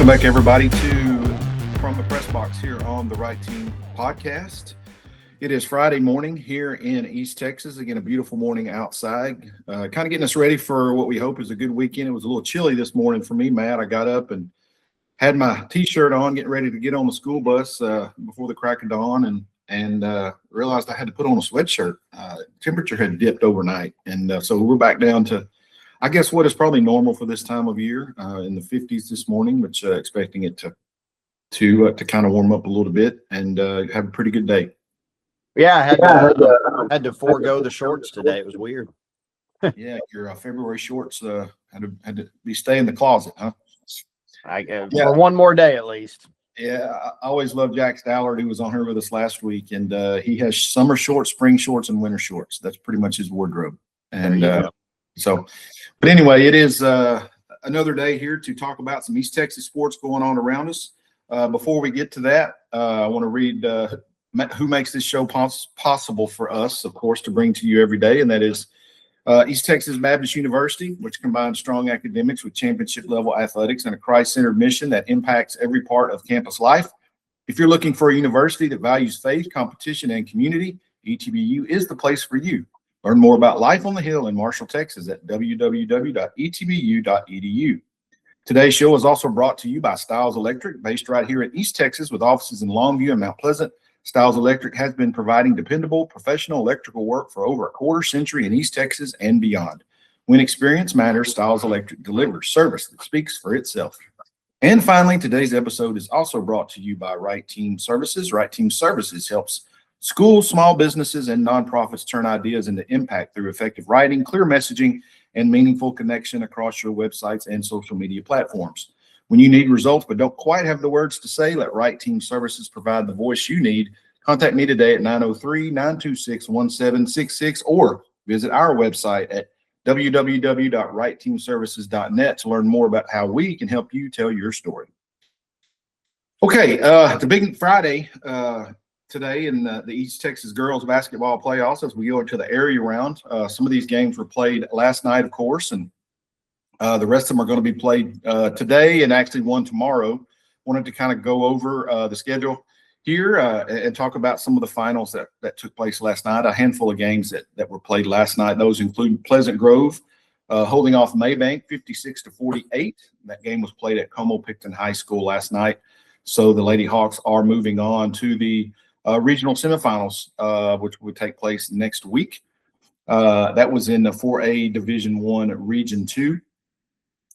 Welcome back, everybody, to From the Press Box here on the Right Team podcast. It is Friday morning here in East Texas. Again, a beautiful morning outside. Kind of getting us ready for what we hope is a good weekend. It was a little chilly this morning for me, Matt. I got up and had my T-shirt on, getting ready to get on the school bus before the crack of dawn, and realized I had to put on a sweatshirt. Temperature had dipped overnight, and so we're back down to, I guess, what is probably normal for this time of year, in the 50s this morning, which expecting it to kind of warm up a little bit and have a pretty good day. Yeah, I had to forego the shorts today. It was weird. Yeah, your February shorts had to be stay in the closet, huh? For one more day at least. Yeah, I always loved Jack Stallard, who was on here with us last week, and he has summer shorts, spring shorts, and winter shorts. That's pretty much his wardrobe. And but anyway, it is another day here to talk about some East Texas sports going on around us. Before we get to that, I want to read who makes this show possible for us, of course, to bring to you every day, and that is East Texas Baptist University, which combines strong academics with championship-level athletics and a Christ-centered mission that impacts every part of campus life. If you're looking for a university that values faith, competition, and community, ETBU is the place for you. Learn more about life on the Hill in Marshall, Texas at www.etbu.edu. Today's show is also brought to you by Stiles Electric, based right here in East Texas with offices in Longview and Mount Pleasant. Stiles Electric has been providing dependable, professional electrical work for over a quarter century in East Texas and beyond. When experience matters, Stiles Electric delivers service that speaks for itself. And finally, today's episode is also brought to you by Right Team Services. Right Team Services helps schools, small businesses, and nonprofits turn ideas into impact through effective writing, clear messaging, and meaningful connection across your websites and social media platforms. When you need results but don't quite have the words to say, let Right Team Services provide the voice you need. Contact me today at 903-926-1766 or visit our website at www.rightteamservices.net to learn more about how we can help you tell your story. Okay, it's a big Friday today in the East Texas girls basketball playoffs as we go into the area round. Some of these games were played last night, of course, and the rest of them are going to be played today and actually one tomorrow. Wanted to kind of go over the schedule here and talk about some of the finals that took place last night. A handful of games that were played last night. Those include Pleasant Grove holding off Maybank 56-48. That game was played at Como-Picton High School last night. So the Lady Hawks are moving on to the regional semifinals, which will take place next week. That was in the 4A Division I Region 2.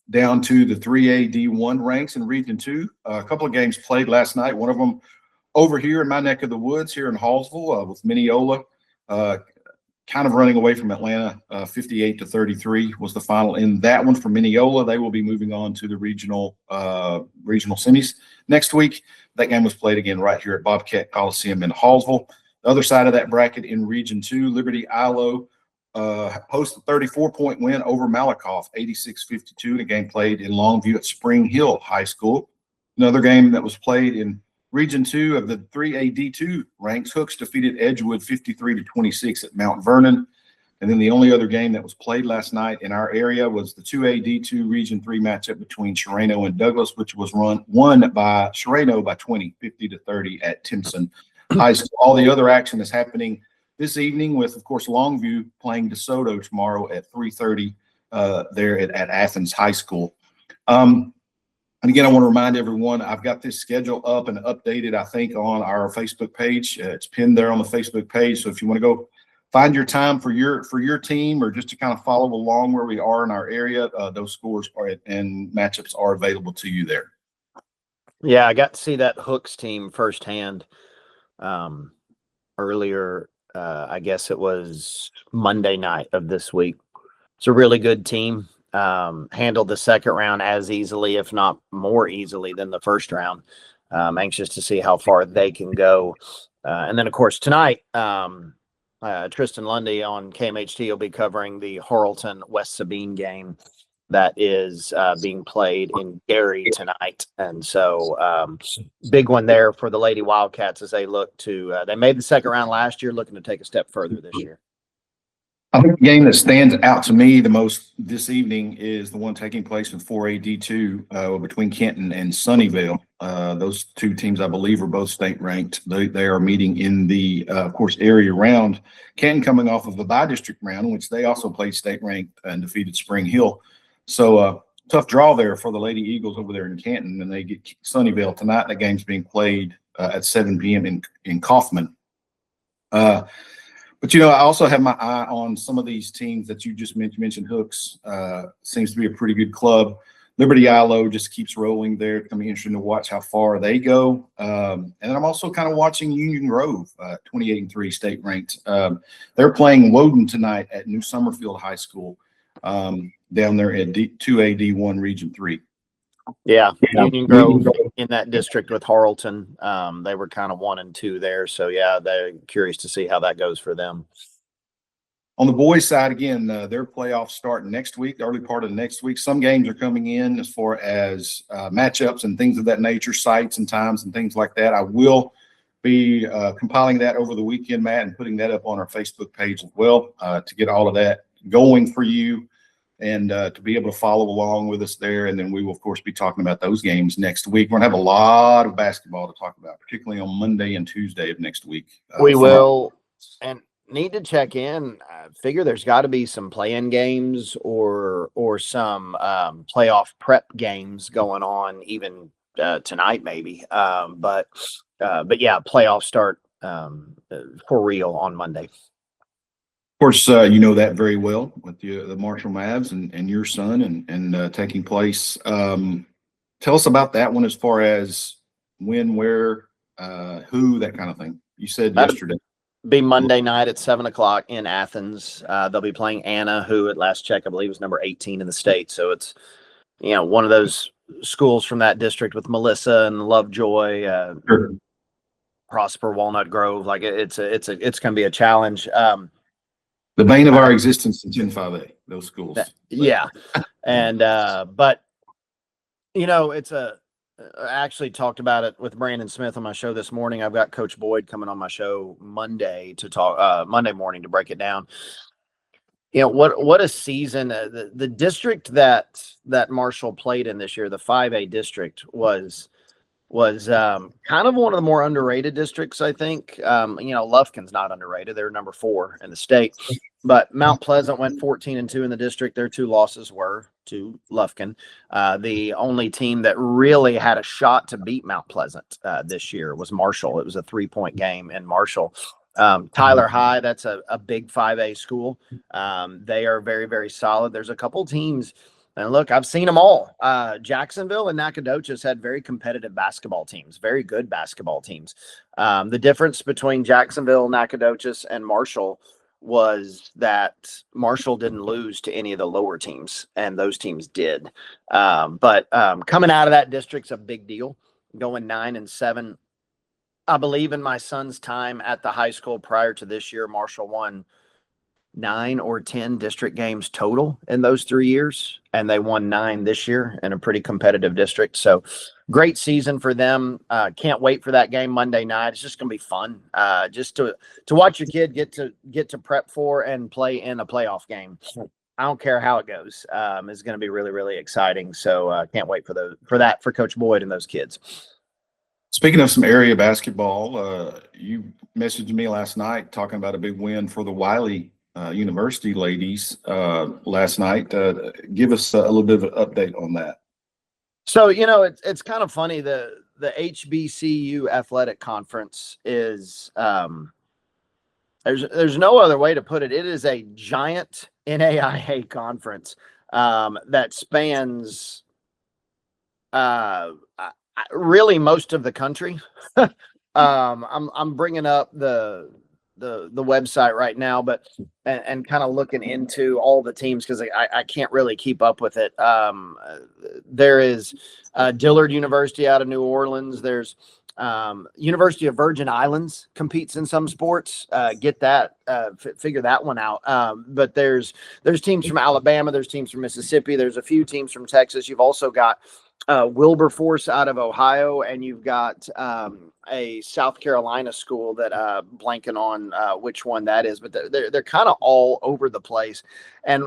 Down to the 3A D1 ranks in Region 2. A couple of games played last night. One of them over here in my neck of the woods here in Hallsville with Mineola, kind of running away from Atlanta, 58-33 was the final in that one for Mineola. They will be moving on to the regional semis next week. That game was played again right here at Bobcat Coliseum in Hallsville. The other side of that bracket in Region 2, Liberty Ilo posted a 34-point win over Malakoff, 86-52, in a game played in Longview at Spring Hill High School. Another game that was played in Region 2 of the 3A D2 ranks, Hooks defeated Edgewood 53-26 at Mount Vernon. And then the only other game that was played last night in our area was the 2A D2 Region 3 matchup between Sherano and Douglas, which was won by Sherano by 20, 50-30 at Timpson High School. All the other action is happening this evening with, of course, Longview playing DeSoto tomorrow at 3:30 there at Athens High School. And again, I want to remind everyone, I've got this schedule up and updated, I think, on our Facebook page. It's pinned there on the Facebook page. So if you want to go find your time for your team or just to kind of follow along where we are in our area, those scores and matchups are available to you there. Yeah, I got to see that Hooks team firsthand earlier. I guess it was Monday night of this week. It's a really good team. Handled the second round as easily, if not more easily, than the first round. Anxious to see how far they can go. And then, of course, tonight, Tristan Lundy on KMHT will be covering the Harleton-West Sabine game that is being played in Gary tonight. And so big one there for the Lady Wildcats as they look to they made the second round last year, looking to take a step further this year. I think the game that stands out to me the most this evening is the one taking place in 4A D2 between Kenton and Sunnyvale. Those two teams, I believe, are both state ranked. They are meeting in the, of course, area round. Kenton coming off of a bi-district round, in which they also played state ranked and defeated Spring Hill. So tough draw there for the Lady Eagles over there in Canton, and they get Sunnyvale tonight. The game's being played at 7 p.m. in Kaufman. But, I also have my eye on some of these teams that you just mentioned. Hooks seems to be a pretty good club. Liberty ILO just keeps rolling there. It's going to be interesting to watch how far they go. And I'm also kind of watching Union Grove, 28-3 state ranked. They're playing Woden tonight at New Summerfield High School down there at 2AD1 Region 3. Yeah, Union Grove in that district with Harleton. They were kind of 1 and 2 there. So, yeah, they're curious to see how that goes for them. On the boys' side, again, their playoffs start next week, the early part of next week. Some games are coming in as far as matchups and things of that nature, sites and times and things like that. I will be compiling that over the weekend, Matt, and putting that up on our Facebook page as well to get all of that going for you. And to be able to follow along with us there. And then we will, of course, be talking about those games next week. We're going to have a lot of basketball to talk about, particularly on Monday and Tuesday of next week. We will, and need to check in. I figure there's got to be some play-in games or some playoff prep games going on even tonight maybe. But yeah, playoffs start for real on Monday. Of course, you know that very well with the Marshall Mavs and your son and taking place. Tell us about that one as far as when, where, who, that kind of thing. You said yesterday. Be Monday night at 7:00 in Athens. They'll be playing Anna, who at last check, I believe, is number 18 in the state. So it's, one of those schools from that district with Melissa and Lovejoy, Sure. Prosper, Walnut Grove. Like it's going to be a challenge. The bane of our existence in 10-5A, those schools. Yeah. And, but, it's I actually talked about it with Brandon Smith on my show this morning. I've got Coach Boyd coming on my show Monday to talk, Monday morning to break it down. What a season. The district that Marshall played in this year, the 5A district, was kind of one of the more underrated districts, I think. Lufkin's not underrated. They're number 4 in the state. But Mount Pleasant went 14-2 in the district. Their 2 losses were to Lufkin. The only team that really had a shot to beat Mount Pleasant this year was Marshall. It was a 3-point game in Marshall. Tyler High, that's a big 5A school. They are very, very solid. There's a couple teams. And look, I've seen them all. Jacksonville and Nacogdoches had very competitive basketball teams, very good basketball teams. The difference between Jacksonville, Nacogdoches, and Marshall was that Marshall didn't lose to any of the lower teams, and those teams did. But coming out of that district's a big deal, going 9-7. I believe in my son's time at the high school prior to this year, Marshall won 9 or 10 district games total in those 3 years, and they won 9 this year in a pretty competitive district. So great season for them. Can't wait for that game Monday night. It's just gonna be fun. Just to watch your kid get to prep for and play in a playoff game. I don't care how it goes. It's gonna be really, really exciting. So can't wait for Coach Boyd and those kids. Speaking of some area basketball, you messaged me last night talking about a big win for the Wiley University ladies last night. Give us a little bit of an update on that. So, it's kind of funny. The HBCU athletic conference is there's no other way to put it. It is a giant NAIA conference that spans really most of the country. I'm bringing up the website right now, but and kind of looking into all the teams because I can't really keep up with it. There is Dillard University out of New Orleans. There's University of Virgin Islands competes in some sports. Get that, figure that one out. But there's teams from Alabama. There's teams from Mississippi. There's a few teams from Texas. You've also got Wilberforce out of Ohio, and you've got a South Carolina school that blanking on which one that is, but they're kind of all over the place. And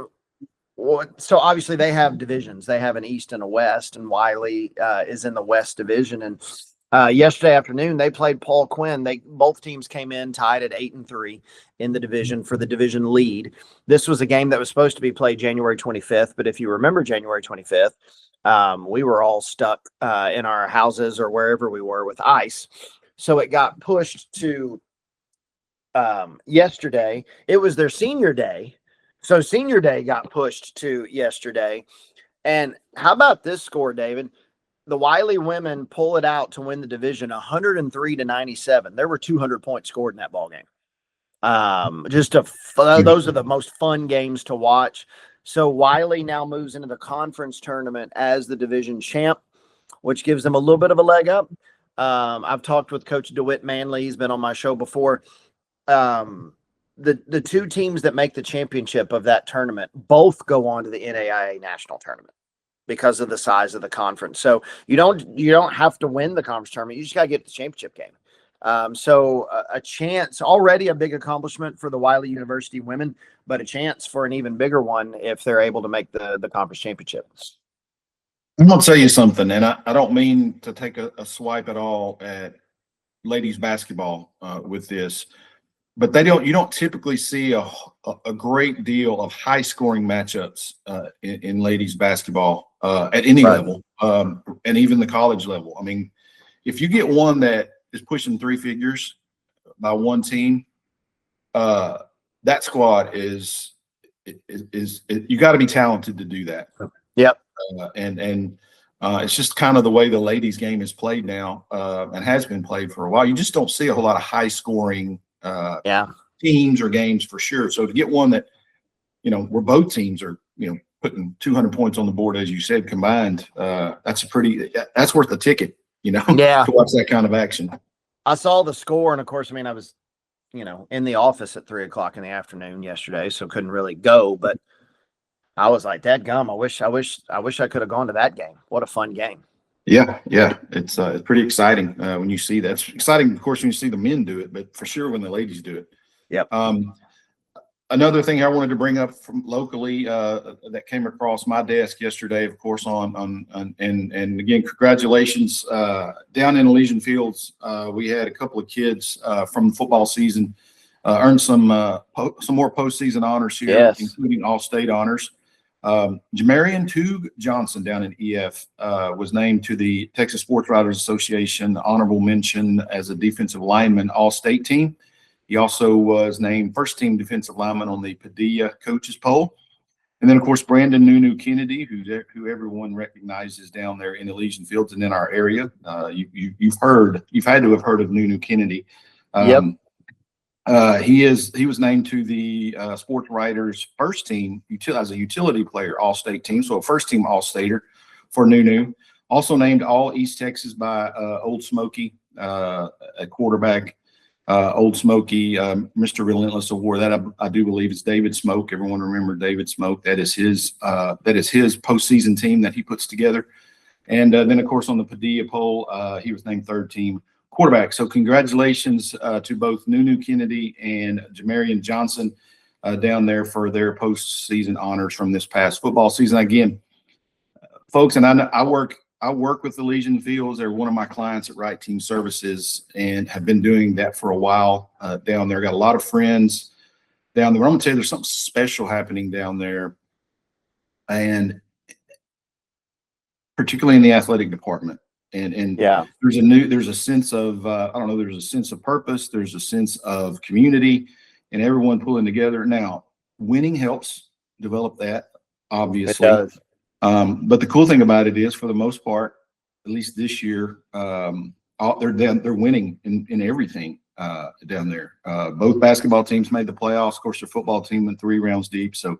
so obviously they have divisions. They have an East and a West, and Wiley is in the West division. And yesterday afternoon they played Paul Quinn. Both teams came in tied at 8-3 in the division for the division lead. This was a game that was supposed to be played January 25th, but if you remember January 25th, we were all stuck in our houses or wherever we were with ice. So it got pushed to yesterday. It was their senior day. So senior day got pushed to yesterday. And how about this score, David? The Wiley women pull it out to win the division 103-97. There were 200 points scored in that ball game. Those are the most fun games to watch. So Wiley now moves into the conference tournament as the division champ, which gives them a little bit of a leg up. I've talked with Coach DeWitt Manley. He's been on my show before. The two teams that make the championship of that tournament both go on to the NAIA national tournament because of the size of the conference. So you don't have to win the conference tournament. You just got to get the championship game. So a chance, already a big accomplishment for the Wiley University women, but a chance for an even bigger one if they're able to make the conference championship. I'm going to tell you something, and I don't mean to take a swipe at all at ladies basketball with this, but you don't typically see a great deal of high scoring matchups in ladies basketball at any level, and even the college level. I mean, if you get one that is pushing three figures by one team, that squad is you got to be talented to do that. Yep. And it's just kind of the way the ladies game is played now, and has been played for a while. You just don't see a whole lot of high scoring teams or games for sure. So to get one that, where both teams are, putting 200 points on the board, as you said, combined, that's worth a ticket, to watch that kind of action. I saw the score, and of course, I was, in the office at 3:00 in the afternoon yesterday, so couldn't really go, but I was like, dadgum, I wish I could have gone to that game. What a fun game. Yeah. It's pretty exciting when you see that. It's exciting, of course, when you see the men do it, but for sure when the ladies do it. Yep. Another thing I wanted to bring up from locally that came across my desk yesterday, of course, and again, congratulations down in Elysian Fields. We had a couple of kids from the football season earn some more postseason honors here, including all-state honors. Jamarian Toog Johnson down in EF was named to the Texas Sports Writers Association honorable mention as a defensive lineman all-state team. He also was named first team defensive lineman on the Padilla coaches poll. And then, of course, Brandon Nunu Kennedy, who everyone recognizes down there in Elysian Fields and in our area. You've had to have heard of Nunu Kennedy. Yep. He was named to the Sports Writers first team as a utility player all-state team, so a first team all-stater for Nunu. Also named all East Texas by Old Smoky, a quarterback. Old Smoky, Mr. Relentless Award. That I do believe is David Smoke. Everyone remember David Smoke. That is his postseason team that he puts together. And then, of course, on the Padilla poll, he was named third team quarterback. So congratulations to both Nunu Kennedy and Jamarian Johnson down there for their postseason honors from this past football season. Again, folks, and I work with Elysian Fields. They're one of my clients at Right Team Services and have been doing that for a while down there. Got a lot of friends down there. I'm going to tell you there's something special happening down there, and particularly in the athletic department. And there's a sense of there's a sense of purpose. There's a sense of community and everyone pulling together. Now, winning helps develop that, obviously. It does. But the cool thing about it is, for the most part, at least this year, they're winning in everything down there. Both basketball teams made the playoffs. Of course, their football team went 3 rounds deep. So,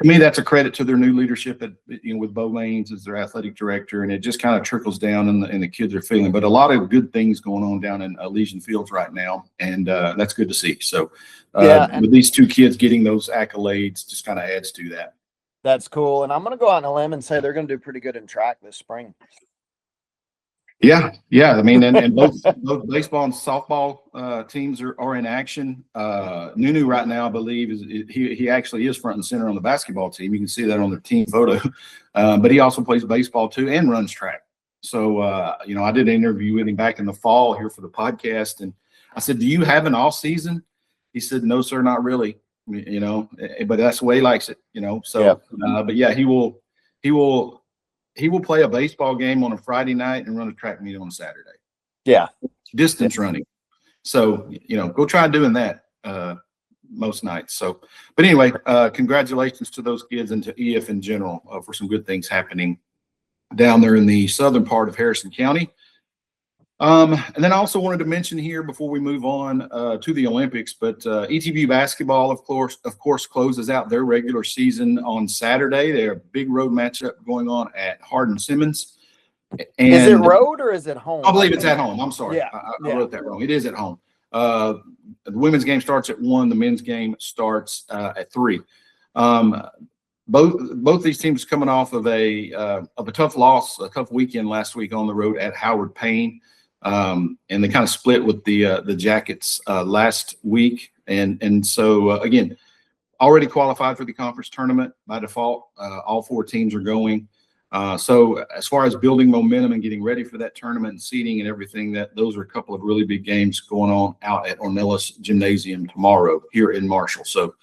to me, that's a credit to their new leadership with Bo Lanes as their athletic director, and it just kind of trickles down, and the kids are feeling. But a lot of good things going on down in Elysian Fields right now, and that's good to see. So, with these two kids getting those accolades, just kind of adds to that. That's cool. And I'm going to go out on a limb and say they're going to do pretty good in track this spring. Yeah, yeah. I mean, and both baseball and softball teams are in action. Nunu right now, I believe, he actually is front and center on the basketball team. You can see that on their team photo. But he also plays baseball too and runs track. So I did an interview with him back in the fall here for the podcast, and I said, "Do you have an off season?" He said, "No, sir, not really." But that's the way he likes it. So, Yeah. but yeah, he will play a baseball game on a Friday night and run a track meet on a Saturday. Yeah. Distance running. So, go try doing that most nights. So, but anyway, congratulations to those kids and to EF in general for some good things happening down there in the southern part of Harrison County. And then I also wanted to mention here before we move on to the Olympics, but ETBU basketball, of course, closes out their regular season on Saturday. They have a big road matchup going on at Hardin-Simmons. And is it road or is it home? I believe it's at home. I'm sorry. Yeah. I wrote that wrong. It is at home. The women's game starts at 1. The men's game starts at 3. Both these teams coming off of a tough loss, a tough weekend last week on the road at Howard Payne. And they kind of split with the Jackets last week. And so, again, already qualified for the conference tournament by default. All 4 teams are going. So as far as building momentum and getting ready for that tournament and seeding and everything, those are a couple of really big games going on out at Ornelas Gymnasium tomorrow here in Marshall. So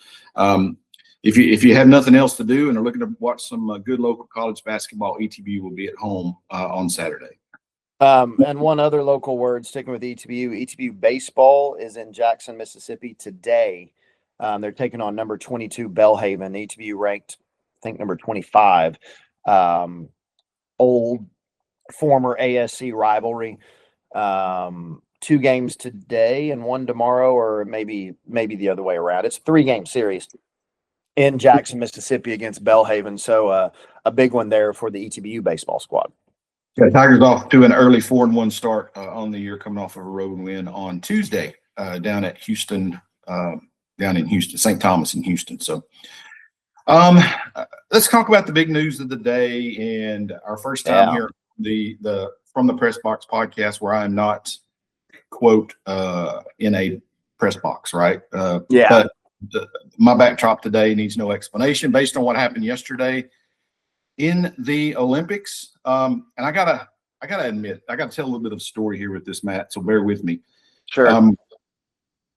if you have nothing else to do and are looking to watch some good local college basketball, ETBU will be at home on Saturday. And one other local word, sticking with ETBU baseball is in Jackson, Mississippi today. They're taking on number 22 Belhaven. ETBU ranked, I think, number 25. Old former ASC rivalry. 2 games today and 1 tomorrow, or maybe the other way around. It's a 3-game series in Jackson, Mississippi against Belhaven. So a big one there for the ETBU baseball squad. Yeah, Tigers off to an early 4-1 start on the year, coming off of a road win on Tuesday down at Houston, St. Thomas in Houston. So let's talk about the big news of the day and our first time here from the Press Box podcast, where I'm not, quote, in a press box, right? But my backdrop today needs no explanation based on what happened yesterday in the Olympics. And I gotta admit, I gotta tell a little bit of a story here with this, Matt. So bear with me. Sure.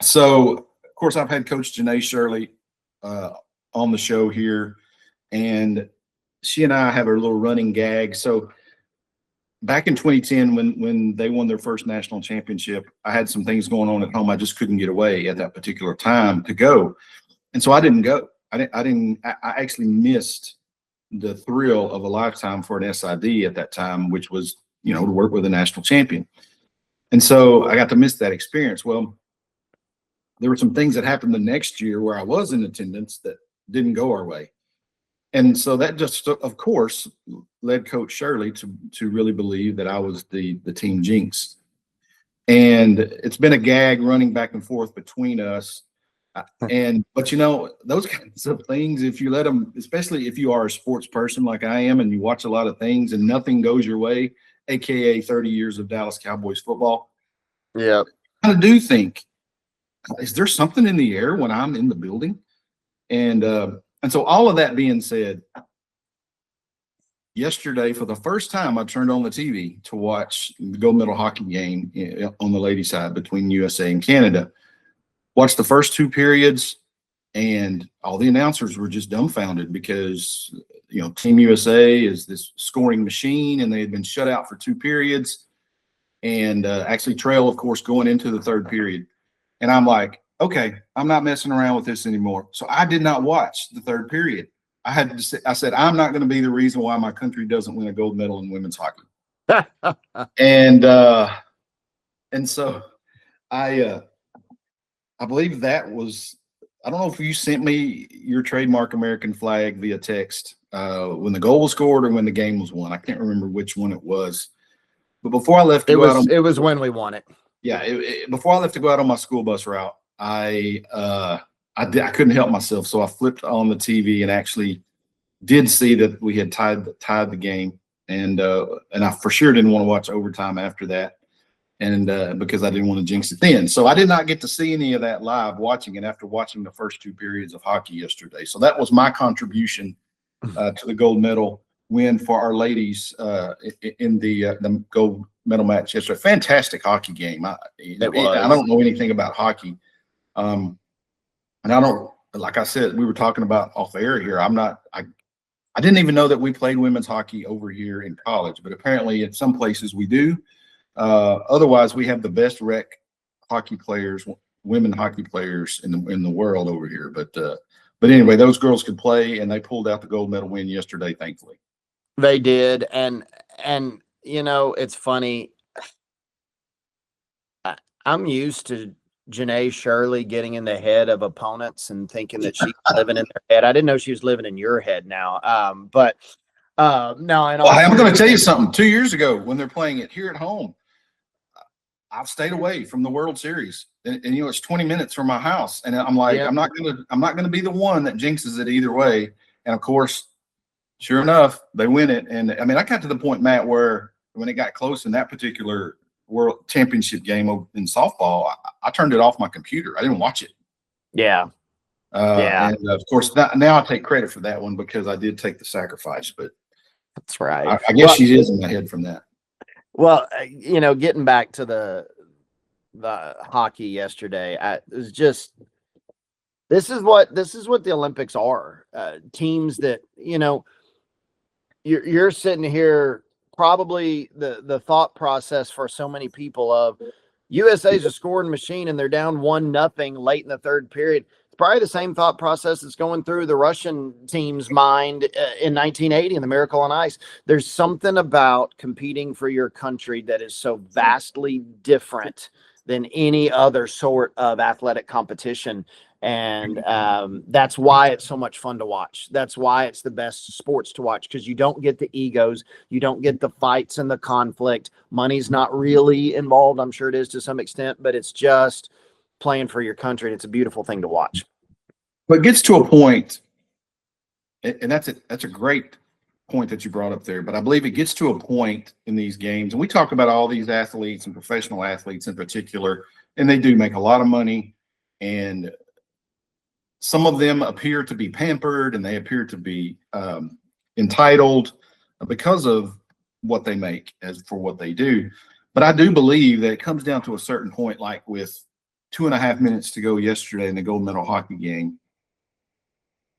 So of course I've had Coach Janae Shirley on the show here, and she and I have a little running gag. So back in 2010, when they won their first national championship, I had some things going on at home. I just couldn't get away at that particular time to go, and so I didn't go. I actually missed the thrill of a lifetime for an SID at that time, which was, to work with a national champion. And so I got to miss that experience. Well, there were some things that happened the next year where I was in attendance that didn't go our way. And so that just, of course, led Coach Shirley to really believe that I was the team jinx. And it's been a gag running back and forth between us. But those kinds of things, if you let them, especially if you are a sports person like I am and you watch a lot of things and nothing goes your way, aka 30 years of Dallas Cowboys football, yeah, I kind of do think, is there something in the air when I'm in the building? And so all of that being said, yesterday for the first time I turned on the TV to watch the gold medal hockey game on the ladies' side between USA and Canada. Watched the first 2 periods, and all the announcers were just dumbfounded because, Team USA is this scoring machine, and they had been shut out for 2 periods and actually trail, of course, going into the 3rd period. And I'm like, okay, I'm not messing around with this anymore. So I did not watch the 3rd period. I said, I'm not going to be the reason why my country doesn't win a gold medal in women's hockey. And so I believe that was, I don't know if you sent me your trademark American flag via text when the goal was scored or when the game was won. I can't remember which one it was. But before I left, it was when we won it. Yeah, before I left to go out on my school bus route, I couldn't help myself, so I flipped on the TV and actually did see that we had tied the game, and I for sure didn't want to watch overtime after that, and because I didn't want to jinx it then. So I did not get to see any of that live watching it after watching the first 2 periods of hockey yesterday. So that was my contribution to the gold medal win for our ladies in the gold medal match yesterday. Fantastic hockey game. I don't know anything about hockey, and I don't. Like I said, we were talking about off air here. I didn't even know that we played women's hockey over here in college, but apparently in some places we do. Otherwise, we have the best rec hockey players, women hockey players in the world over here. But anyway, those girls could play, and they pulled out the gold medal win yesterday, thankfully. They did, and it's funny. I'm used to Janae Shirley getting in the head of opponents and thinking that she's living in their head. I didn't know she was living in your head now. But now I'm going to tell you something. 2 years ago, when they're playing it here at home, I've stayed away from the World Series, and it's 20 minutes from my house, and I'm like, I'm not going to be the one that jinxes it either way. And of course, sure enough, they win it. And I mean, I got to the point, Matt, where when it got close in that particular World Championship game in softball, I turned it off my computer. I didn't watch it. Yeah. And of course, now I take credit for that one because I did take the sacrifice. But that's right. I guess she is in my head from that. Well, getting back to the hockey yesterday, it was just this is what the Olympics are. Teams that you're sitting here. Probably the thought process for so many people of USA's a scoring machine and they're down 1-0 late in the third period. It's probably the same thought process that's going through the Russian team's mind in 1980 in the Miracle on Ice. There's something about competing for your country that is so vastly different than any other sort of athletic competition. And that's why it's so much fun to watch. That's why it's the best sports to watch, because you don't get the egos, you don't get the fights and the conflict. Money's not really involved. I'm sure it is to some extent, but it's just playing for your country. And it's a beautiful thing to watch. But it gets to a point, and that's a great point that you brought up there. But I believe it gets to a point in these games, and we talk about all these athletes and professional athletes in particular, and they do make a lot of money, and some of them appear to be pampered and they appear to be entitled because of what they make as for what they do. But I do believe that it comes down to a certain point, like with 2.5 minutes to go yesterday in the gold medal hockey game.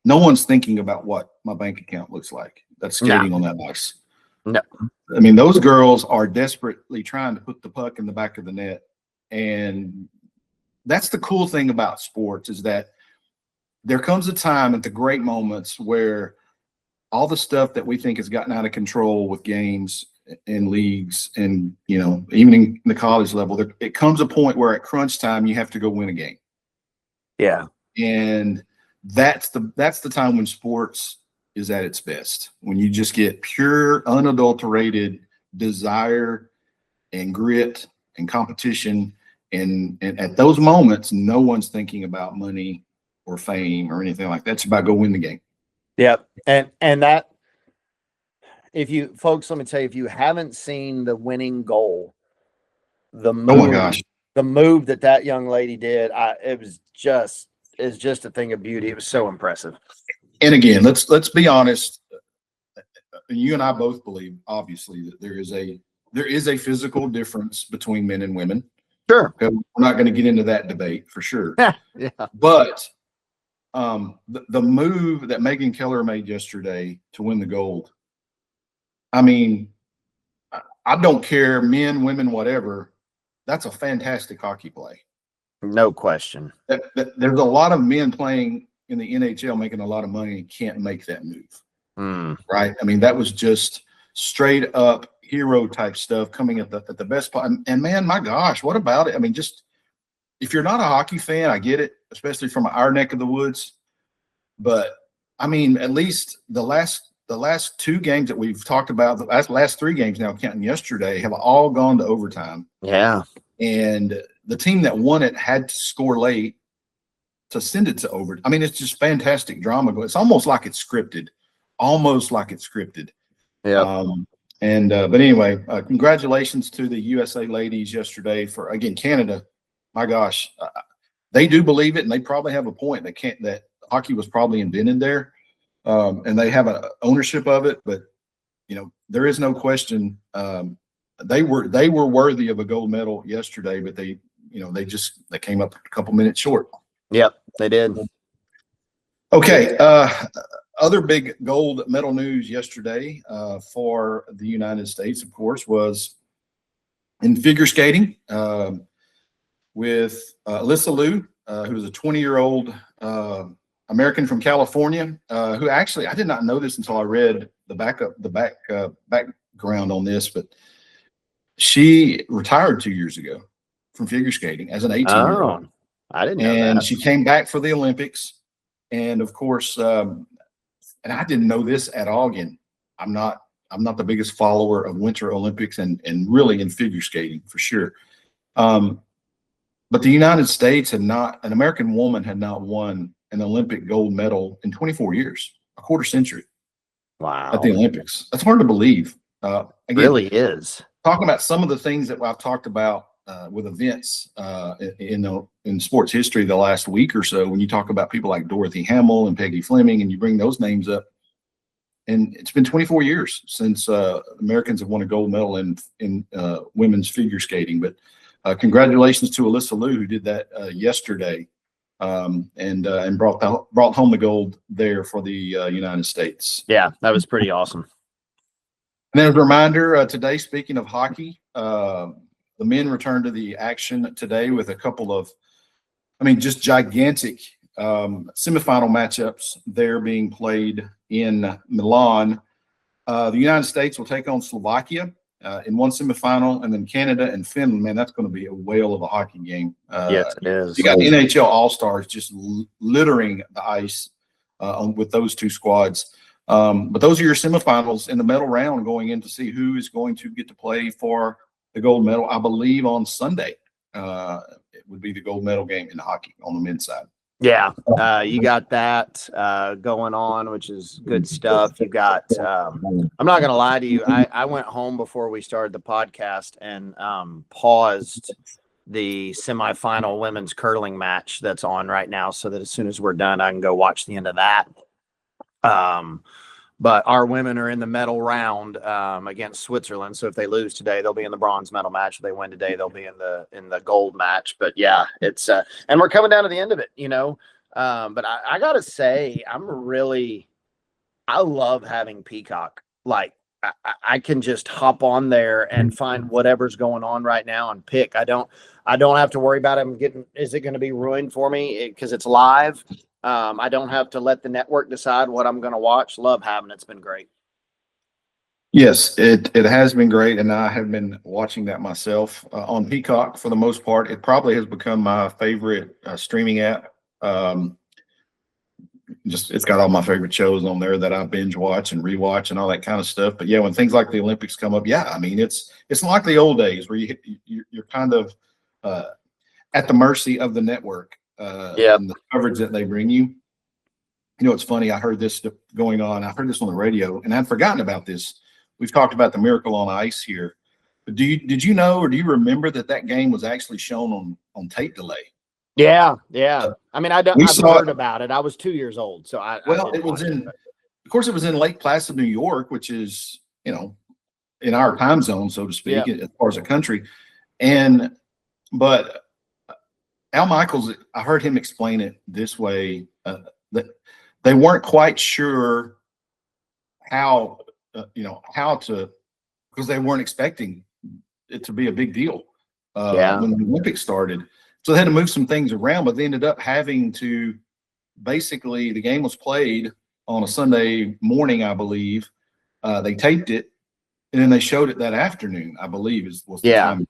No one's thinking about what my bank account looks like. That's skating on that ice. No. I mean, those girls are desperately trying to put the puck in the back of the net. And that's the cool thing about sports, is that there comes a time at the great moments where all the stuff that we think has gotten out of control with games and leagues and, even in the college level, it comes a point where at crunch time, you have to go win a game. Yeah. And that's the time when sports is at its best, when you just get pure, unadulterated desire and grit and competition. And at those moments, no one's thinking about money or fame or anything like that. It's about go win the game. Yep. And that, let me tell you, if you haven't seen the winning goal, the move, oh my gosh, the move that young lady did, it's just a thing of beauty. It was so impressive. And again, let's be honest. You and I both believe, obviously, that there is a physical difference between men and women. Sure. We're not going to get into that debate for sure. Yeah. But the move that Megan Keller made yesterday to win the gold, I mean, I don't care, men, women, whatever. That's a fantastic hockey play. No question. There's a lot of men playing in the NHL making a lot of money and can't make that move. Right? I mean, that was just straight up hero type stuff coming at the best part. And man, my gosh, what about it? I mean, just if you're not a hockey fan, I get it, especially from our neck of the woods. But I mean, at least the last 2 games that we've talked about, the last 3 games now, counting yesterday, have all gone to overtime. Yeah. And the team that won it had to score late to send it to overtime. I mean, it's just fantastic drama. It's almost like it's scripted almost like it's scripted. Yeah. But anyway, congratulations to the USA ladies yesterday for, again, Canada. My gosh, they do believe it, and they probably have a point that hockey was probably invented there, and they have an ownership of it. But there is no question they were worthy of a gold medal yesterday, but they came up a couple minutes short. Yep, they did. Okay. Other big gold medal news yesterday for the United States, of course, was in figure skating with Alysa Liu, who is a 20-year-old American from California, who actually, I did not know this until I read the background on this, but she retired 2 years ago from figure skating as an 18-year-old. Oh, I didn't know and that. she came back for the Olympics. And of course, and I didn't know this at all. Again, I'm not the biggest follower of Winter Olympics and really in figure skating for sure. But the United States an American woman had not won an Olympic gold medal in 24 years, a quarter century. Wow. At the Olympics. That's hard to believe. Again, Really is. Talking about some of the things that I've talked about with events in sports history the last week or so, when you talk about people like Dorothy Hamill and Peggy Fleming, and you bring those names up, and it's been 24 years since Americans have won a gold medal in women's figure skating. But congratulations to Alysa Liu, who did that yesterday, and brought home the gold there for the United States. Yeah, that was pretty awesome. And then as a reminder, today, speaking of hockey, the men returned to the action today with a couple of, just gigantic semifinal matchups there being played in Milan. The United States will take on Slovakia in one semifinal, and then Canada and Finland. Man, that's going to be a whale of a hockey game. Yes, it is. You got the NHL All-Stars just littering the ice with those two squads. But those are your semifinals in the medal round, going in to see who is going to get to play for the gold medal. I believe on Sunday it would be the gold medal game in hockey on the men's side. Yeah, you got that going on, which is good stuff. You got, I'm not going to lie to you. I went home before we started the podcast and paused the semifinal women's curling match that's on right now, so that as soon as we're done, I can go watch the end of that. But our women are in the medal round against Switzerland. So if they lose today, they'll be in the bronze medal match. If they win today, they'll be in the gold match. But yeah, it's and we're coming down to the end of it, But I gotta say, I love having Peacock. Like I can just hop on there and find whatever's going on right now and pick. I don't have to worry about is it going to be ruined for me because it's live. I don't have to let the network decide what I'm going to watch. Love having it. It's been great. Yes, it has been great, and I have been watching that myself on Peacock for the most part. It probably has become my favorite streaming app. It's got all my favorite shows on there that I binge watch and rewatch and all that kind of stuff. But yeah, when things like the Olympics come up, it's like the old days where you're kind of at the mercy of the network. And the coverage that they bring you. It's funny. I heard this going on. I heard this on the radio, and I'd forgotten about this. We've talked about the Miracle on Ice here. But did you know, or do you remember that game was actually shown on tape delay? Yeah. I've heard about it. I was 2 years old, so of course, it was in Lake Placid, New York, which is in our time zone, so to speak, as far as the country, but. Al Michaels, I heard him explain it this way, that they weren't quite sure how to, because they weren't expecting it to be a big deal when the Olympics started. So they had to move some things around, but they ended up having to, basically, the game was played on a Sunday morning, I believe. They taped it, and then they showed it that afternoon, I believe was the time.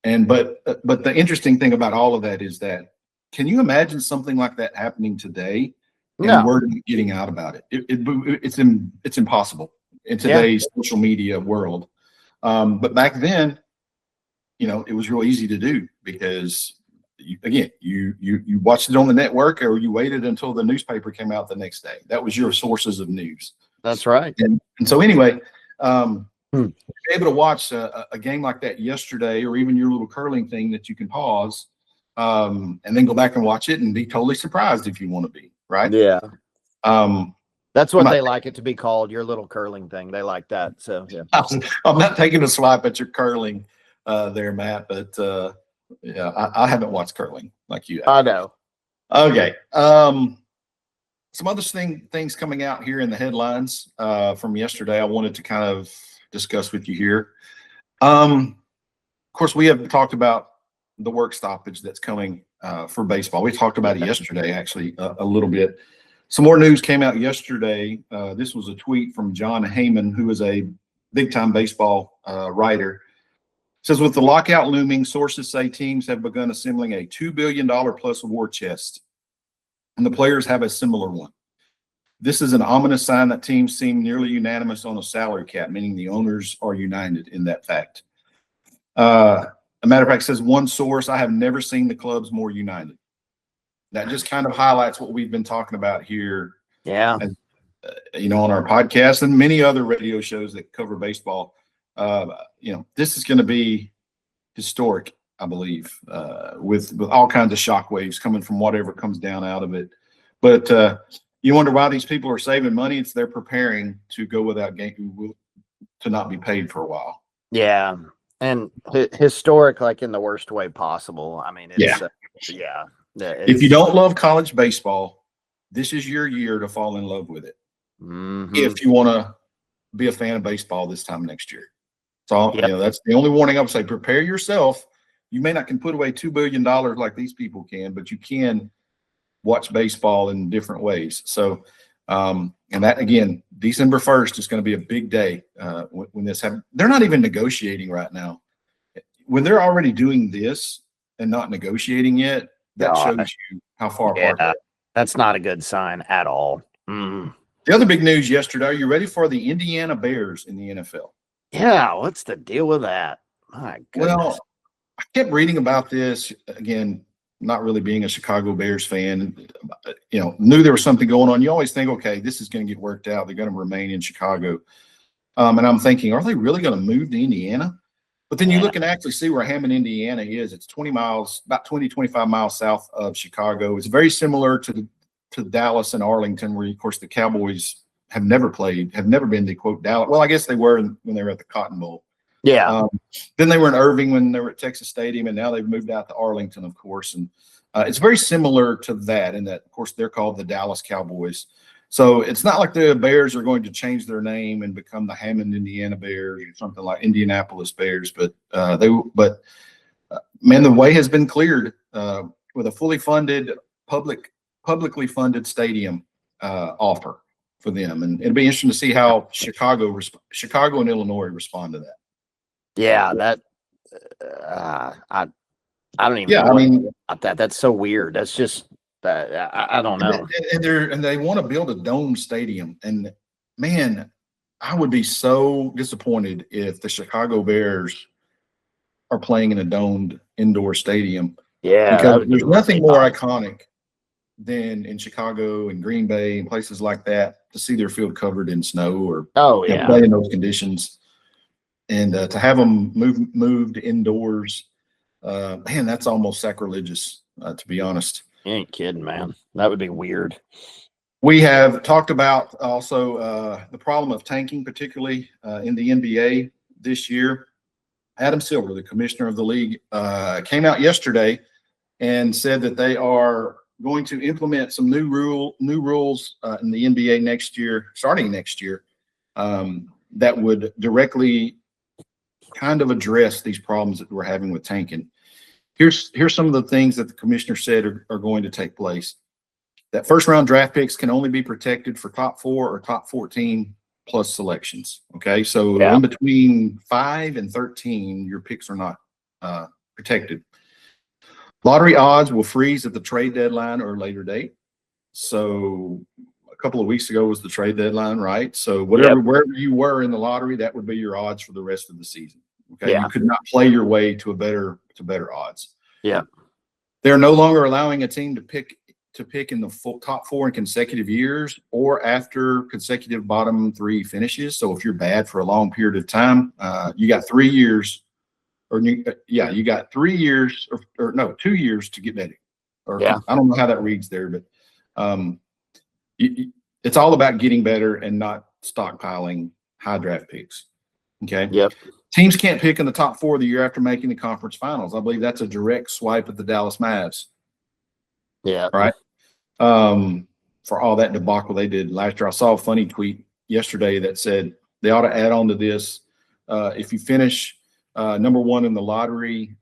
But the interesting thing about all of that is that, can you imagine something like that happening today and word getting out about it? It's impossible in today's social media world. But back then, it was real easy to do because you watched it on the network, or you waited until the newspaper came out the next day. That was your sources of news. That's right. And so anyway, Hmm. you're able to watch a game like that yesterday, or even your little curling thing that you can pause, and then go back and watch it and be totally surprised if you want to be, right? Yeah. Um, That's what I'm not, they like it to be called, your little curling thing. They like that. So, yeah. I'm not taking a swipe at your curling there, Matt, but yeah, I haven't watched curling like you have. I know. Okay. Some other things coming out here in the headlines from yesterday I wanted to kind of discuss with you here. Of course, we have talked about the work stoppage that's coming for baseball. We talked about it yesterday, actually, a little bit. Some more news came out yesterday. This was a tweet from John Heyman, who is a big-time baseball writer. It says, with the lockout looming, sources say teams have begun assembling a $2 billion plus war chest, and the players have a similar one. This is an ominous sign that teams seem nearly unanimous on a salary cap, meaning the owners are united in that fact. A matter of fact, says one source, I have never seen the clubs more united. That just kind of highlights what we've been talking about here. Yeah. As, on our podcast and many other radio shows that cover baseball. This is going to be historic, I believe, with all kinds of shockwaves coming from whatever comes down out of it. But you wonder why these people are saving money. It's they're preparing to go without game, to not be paid for a while. Yeah. And historic, like in the worst way possible. I mean, it's, If you don't love college baseball, this is your year to fall in love with it. Mm-hmm. If you want to be a fan of baseball this time next year. So, that's the only warning I would say. Prepare yourself. You may not can put away $2 billion like these people can, but you can watch baseball in different ways. So, and that, again, December 1st is going to be a big day when this happens. They're not even negotiating right now. When they're already doing this and not negotiating yet, that shows you how far apart they are. That's not a good sign at all. Mm. The other big news yesterday, are you ready for the Indiana Bears in the NFL? Yeah, what's the deal with that? My goodness. Well, I kept reading about this. Again, not really being a Chicago Bears fan, knew there was something going on. You always think, okay, this is going to get worked out. They're going to remain in Chicago. And I'm thinking, are they really going to move to Indiana? But then you look and actually see where Hammond, Indiana is. It's 20 miles, about 20, 25 miles south of Chicago. It's very similar to Dallas and Arlington, where, of course, the Cowboys have never been to, quote, Dallas. Well, I guess they were when they were at the Cotton Bowl. Yeah. Then they were in Irving when they were at Texas Stadium, and now they've moved out to Arlington, of course. And it's very similar to that in that, of course, they're called the Dallas Cowboys. So it's not like the Bears are going to change their name and become the Hammond, Indiana Bears or something like Indianapolis Bears. But man, the way has been cleared with a fully funded, publicly funded stadium offer for them. And it'll be interesting to see how Chicago and Illinois respond to that. Yeah, that I don't even know about that. That's so weird. That's just I don't know. And they want to build a dome stadium. And man, I would be so disappointed if the Chicago Bears are playing in a domed indoor stadium. Yeah, because there's nothing more iconic than in Chicago and Green Bay and places like that to see their field covered in snow or play in those conditions. And to have them moved indoors, man, that's almost sacrilegious, to be honest. You ain't kidding, man. That would be weird. We have talked about also the problem of tanking, particularly in the NBA this year. Adam Silver, the commissioner of the league, came out yesterday and said that they are going to implement some new rules in the NBA starting next year, that would directly kind of address these problems that we're having with tanking. Here's some of the things that the commissioner said are going to take place. That first round draft picks can only be protected for top 4 or top 14 plus selections. Okay. So in between 5 and 13, your picks are not protected. Lottery odds will freeze at the trade deadline or later date. So a couple of weeks ago was the trade deadline, right? So wherever you were in the lottery, that would be your odds for the rest of the season. Okay. You could not play your way to better odds. Yeah. They're no longer allowing a team to pick to pick in the top 4 in consecutive years or after consecutive bottom 3 finishes. So if you're bad for a long period of time, you got 3 years, you got 3 years or no, 2 years to get better. Or Yeah. I don't know how that reads there, but it's all about getting better and not stockpiling high draft picks. Okay. Yep. Teams can't pick in the top 4 the year after making the conference finals. I believe that's a direct swipe at the Dallas Mavs. Yeah. Right. For all that debacle they did last year. I saw a funny tweet yesterday that said they ought to add on to this. If you finish number 1 in the lottery,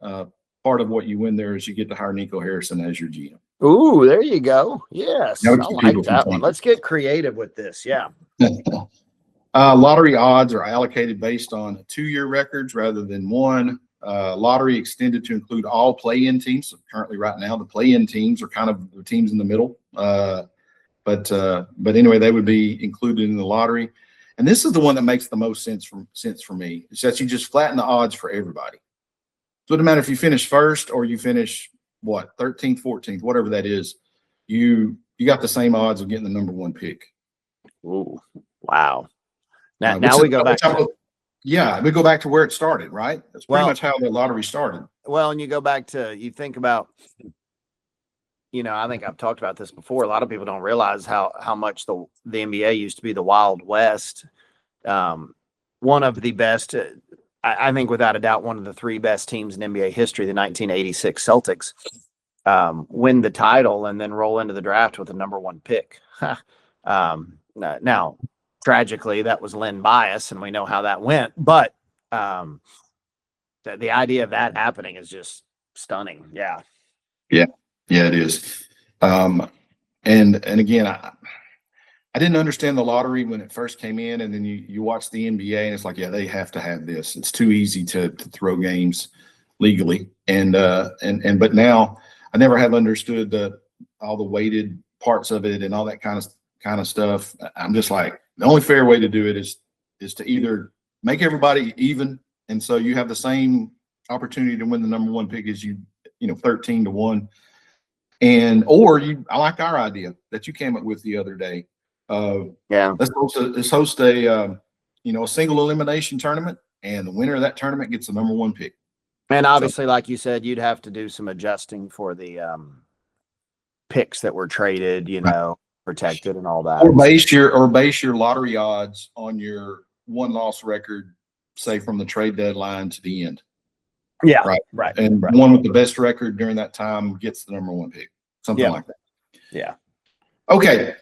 part of what you win there is you get to hire Nico Harrison as your GM. Ooh, there you go. Yes. I like that one. Let's get creative with this. Yeah. Lottery odds are allocated based on 2-year records rather than 1. Lottery extended to include all play-in teams. So currently, right now, the play-in teams are kind of the teams in the middle. But anyway, they would be included in the lottery. And this is the one that makes the most sense for me. It's that you just flatten the odds for everybody. So it doesn't matter if you finish first or you finish 13th, 14th, whatever that is. You got the same odds of getting the number 1 pick. Ooh, wow. Now we go back. We go back to where it started, right? That's pretty much how the lottery started. Well, and you go back to, you think about, I think I've talked about this before. A lot of people don't realize how much the NBA used to be the Wild West. One of the best, I think without a doubt, one of the 3 best teams in NBA history, the 1986 Celtics, win the title and then roll into the draft with the number 1 pick. Now, tragically, that was Len Bias, and we know how that went. But the idea of that happening is just stunning. Yeah. Yeah, it is. And again, I didn't understand the lottery when it first came in, and then you watch the NBA, and it's like, they have to have this. It's too easy to throw games legally, but now I never have understood all the weighted parts of it and all that kind of stuff. I'm just like, the only fair way to do it is to either make everybody even, and so you have the same opportunity to win the number 1 pick as 13-1, I like our idea that you came up with the other day. Let's host a single elimination tournament, and the winner of that tournament gets the number 1 pick. And obviously, like you said, you'd have to do some adjusting for the picks that were traded, protected and all that. Or base your lottery odds on your 1-loss record, say from the trade deadline to the end. Yeah. Right. And one with the best record during that time gets the number 1 pick. Something like that. Yeah. Okay.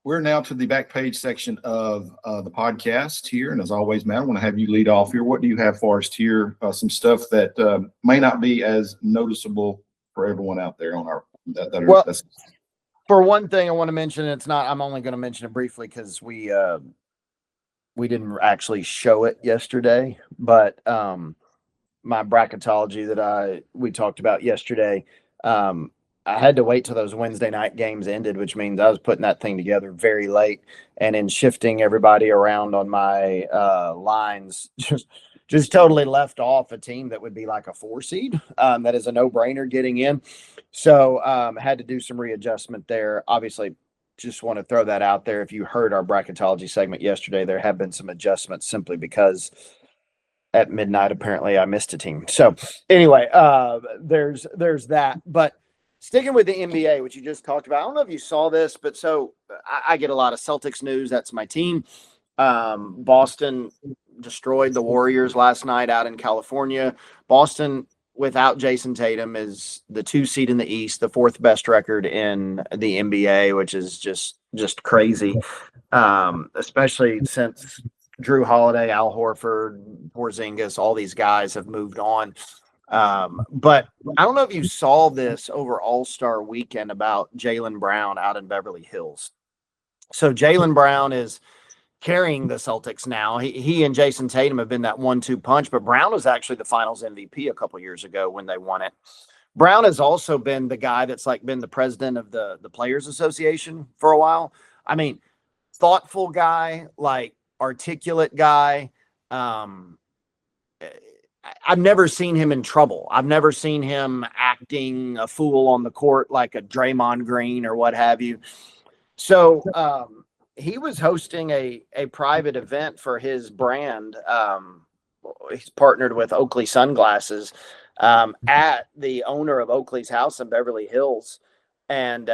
We're now to the back page section of the podcast here. And as always, Matt, I want to have you lead off here. What do you have for us here? Some stuff that may not be as noticeable for everyone out there on our for one thing, I want to mention, I'm only going to mention it briefly because we didn't actually show it yesterday, but my bracketology that we talked about yesterday, I had to wait till those Wednesday night games ended, which means I was putting that thing together very late, and in shifting everybody around on my lines, just totally left off a team that would be like a 4 seed. That is a no-brainer getting in. So had to do some readjustment there. Obviously, just want to throw that out there. If you heard our bracketology segment yesterday, there have been some adjustments simply because at midnight, apparently, I missed a team. So anyway, there's that. But sticking with the NBA, which you just talked about, I don't know if you saw this, but so I get a lot of Celtics news. That's my team. Boston destroyed the Warriors last night out in California. Boston, without Jason Tatum, is the 2 seed in the East, the 4th best record in the NBA, which is just crazy, especially since Drew Holiday, Al Horford, Porzingis, all these guys have moved on. But I don't know if you saw this over All-Star weekend about Jaylen Brown out in Beverly Hills. So Jaylen Brown is carrying the Celtics now. He and Jason Tatum have been that 1-2 punch, but Brown was actually the finals MVP a couple years ago when they won it. Brown has also been the guy that's been the president of the Players Association for a while. I mean, thoughtful guy, articulate guy. I've never seen him in trouble. I've never seen him acting a fool on the court like a Draymond Green or what have you. So he was hosting a private event for his brand. He's partnered with Oakley Sunglasses at the owner of Oakley's house in Beverly Hills. And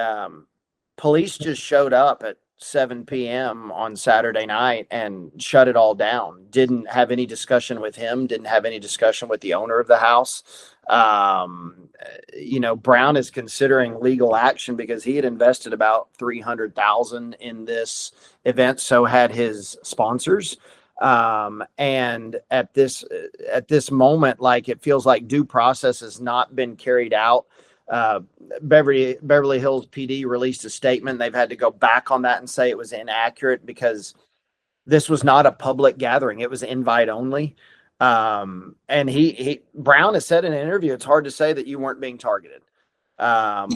police just showed up at 7 p.m. on Saturday night and shut it all down. Didn't have any discussion with him, didn't have any discussion with the owner of the house. Brown is considering legal action because he had invested about $300,000 in this event. So had his sponsors. And at this moment, like, it feels like due process has not been carried out. Beverly Hills PD released a statement. They've had to go back on that and say it was inaccurate because this was not a public gathering. It was invite only. And Brown has said in an interview, it's hard to say that you weren't being targeted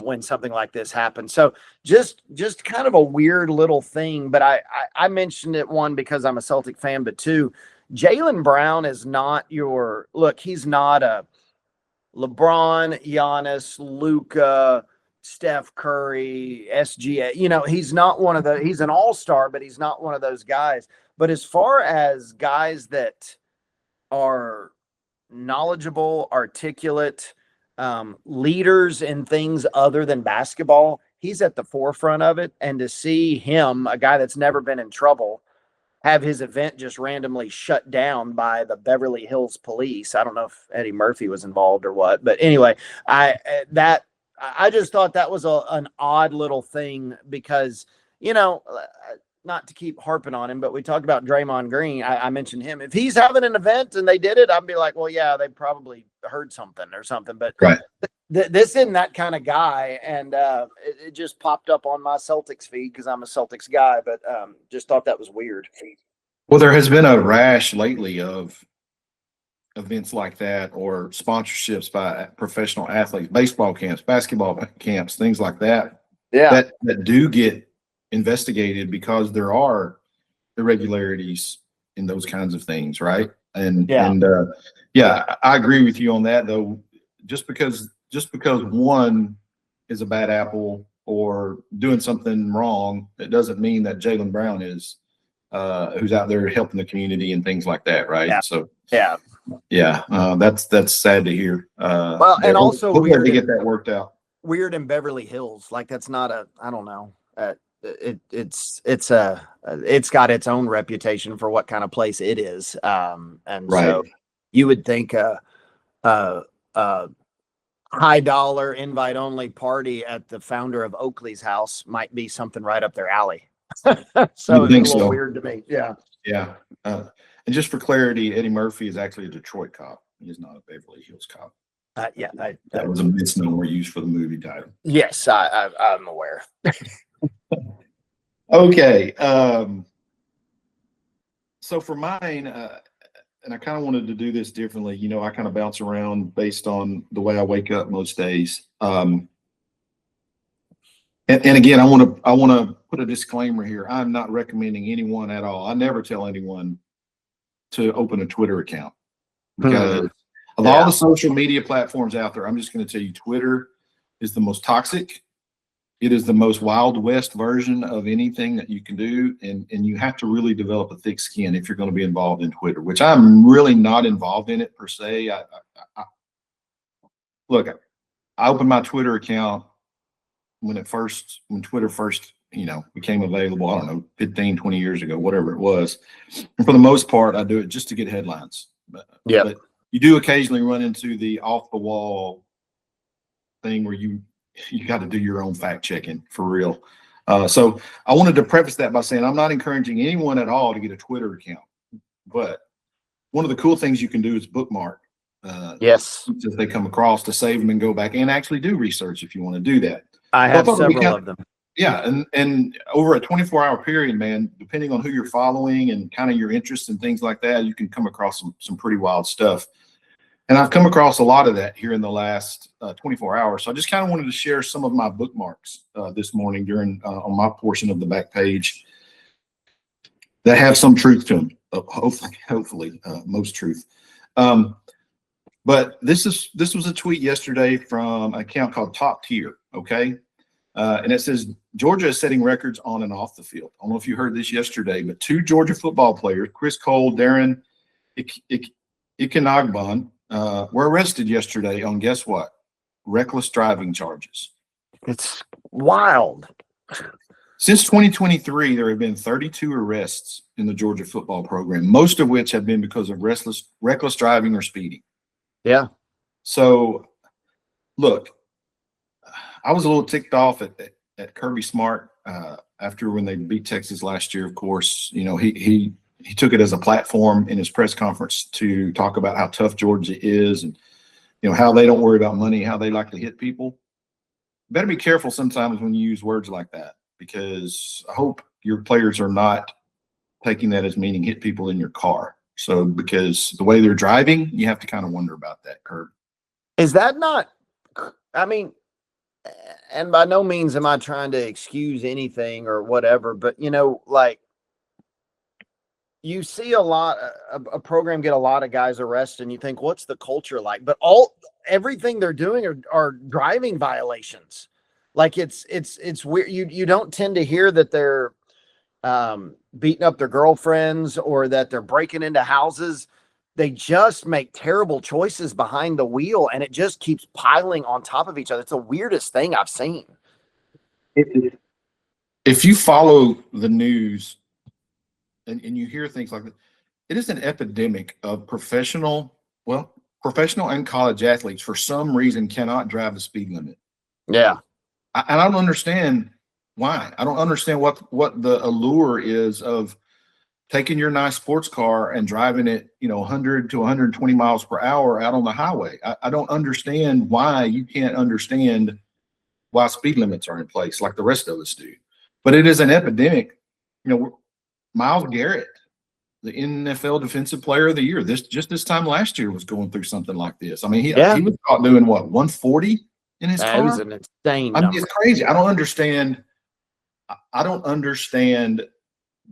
when something like this happened. So just kind of a weird little thing. But I mentioned it, one, because I'm a Celtic fan, but two, Jaylen Brown is not he's not a LeBron, Giannis, Luka, Steph Curry, SGA. He's not one of he's an all-star, but he's not one of those guys. But as far as guys that are knowledgeable, articulate, leaders in things other than basketball, he's at the forefront of it. And to see him, a guy that's never been in trouble, have his event just randomly shut down by the Beverly Hills police. I don't know if Eddie Murphy was involved or what, but anyway, I just thought that was an odd little thing because, not to keep harping on him, but we talked about Draymond Green. I mentioned him. If he's having an event and they did it, I'd be like, well, yeah, they probably heard something or something. But right. This isn't that kind of guy. And it just popped up on my Celtics feed because I'm a Celtics guy, but just thought that was weird. Well, there has been a rash lately of events like that, or sponsorships by professional athletes, baseball camps, basketball camps, things like that. Yeah. That do get investigated because there are irregularities in those kinds of things, right? And I agree with you on that, though. Just because one is a bad apple or doing something wrong, it doesn't mean that Jaylen Brown is who's out there helping the community and things like that, right? Yeah. So that's sad to hear. Well, and also weird to get that worked out. Weird in Beverly Hills, like that's not I don't know. It's got its own reputation for what kind of place it is. And right. So you would think high dollar invite only party at the founder of Oakley's house might be something right up their alley. So it's a little weird to me. Yeah. Yeah. And just for clarity, Eddie Murphy is actually a Detroit cop. He is not a Beverly Hills cop. That was a misnomer used for the movie title. Yes, I'm aware. Okay. So for mine, and I kind of wanted to do this differently. I kind of bounce around based on the way I wake up most days. And again, I want to put a disclaimer here. I'm not recommending anyone at all. I never tell anyone to open a Twitter account because of all the social media platforms out there. I'm just going to tell you, Twitter is the most toxic. It is the most Wild West version of anything that you can do. And you have to really develop a thick skin if you're going to be involved in Twitter, which I'm really not involved in it per se. Look, I opened my Twitter account when Twitter first, became available, I don't know, 15, 20 years ago, whatever it was. And for the most part, I do it just to get headlines. Yeah. But you do occasionally run into the off the wall thing where you got to do your own fact checking for real. So I wanted to preface that by saying I'm not encouraging anyone at all to get a Twitter account, but one of the cool things you can do is bookmark. Yes. As they come across, to save them and go back and actually do research if you want to do that. I have several of them. Yeah. And over a 24-hour period, man, depending on who you're following and kind of your interests and things like that, you can come across some pretty wild stuff. And I've come across a lot of that here in the last 24 hours. So I just kind of wanted to share some of my bookmarks this morning on my portion of the back page that have some truth to them. Hopefully, most truth. But this was a tweet yesterday from an account called Top Tier, okay? And it says Georgia is setting records on and off the field. I don't know if you heard this yesterday, but 2 Georgia football players, Chris Cole, Darren Ikinagbon, were arrested yesterday on, guess what? Reckless driving charges. It's wild. Since 2023, there have been 32 arrests in the Georgia football program, most of which have been because of reckless driving or speeding. Yeah. So, look, I was a little ticked off at Kirby Smart after when they beat Texas last year. Of course, you know, he took it as a platform in his press conference to talk about how tough Georgia is and, you know, how they don't worry about money, how they like to hit people. Better be careful sometimes when you use words like that, because I hope your players are not taking that as meaning hit people in your car. So, because the way they're driving, you have to kind of wonder about that, Kurt. Is that not, I mean, and by no means am I trying to excuse anything or whatever, but, you know, like, you see a program get a lot of guys arrested and you think, what's the culture like? But everything they're doing are driving violations. Like it's weird. You don't tend to hear that they're beating up their girlfriends or that they're breaking into houses. They just make terrible choices behind the wheel and it just keeps piling on top of each other. It's the weirdest thing I've seen. If you follow the news and you hear things like that, it is an epidemic of professional and college athletes for some reason cannot drive the speed limit. Yeah. I don't understand why. I don't understand what the allure is of taking your nice sports car and driving it, you know, 100 to 120 miles per hour out on the highway. I don't understand why you can't understand why speed limits are in place like the rest of us do. But it is an epidemic. You know, Myles Garrett, the NFL Defensive Player of the Year, this time last year was going through something like this. I mean, he was caught doing what, 140 in his car? It was an insane number. It's crazy. I don't understand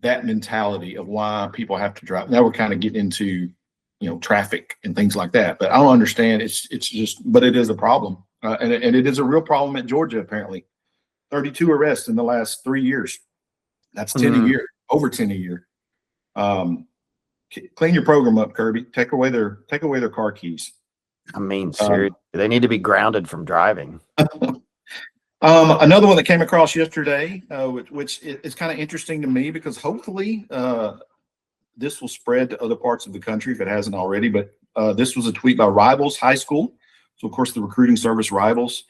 that mentality of why people have to drive. Now we're kind of getting into, you know, traffic and things like that, but I don't understand. It's just, but it is a problem, and it is a real problem at Georgia. Apparently, 32 arrests in the last 3 years. That's 10 a year. Over 10 a year. Clean your program up, Kirby. Take away their car keys. I mean, seriously, they need to be grounded from driving. Another one that came across yesterday, which is kind of interesting to me because hopefully this will spread to other parts of the country if it hasn't already. But this was a tweet by Rivals High School. So, of course, the recruiting service Rivals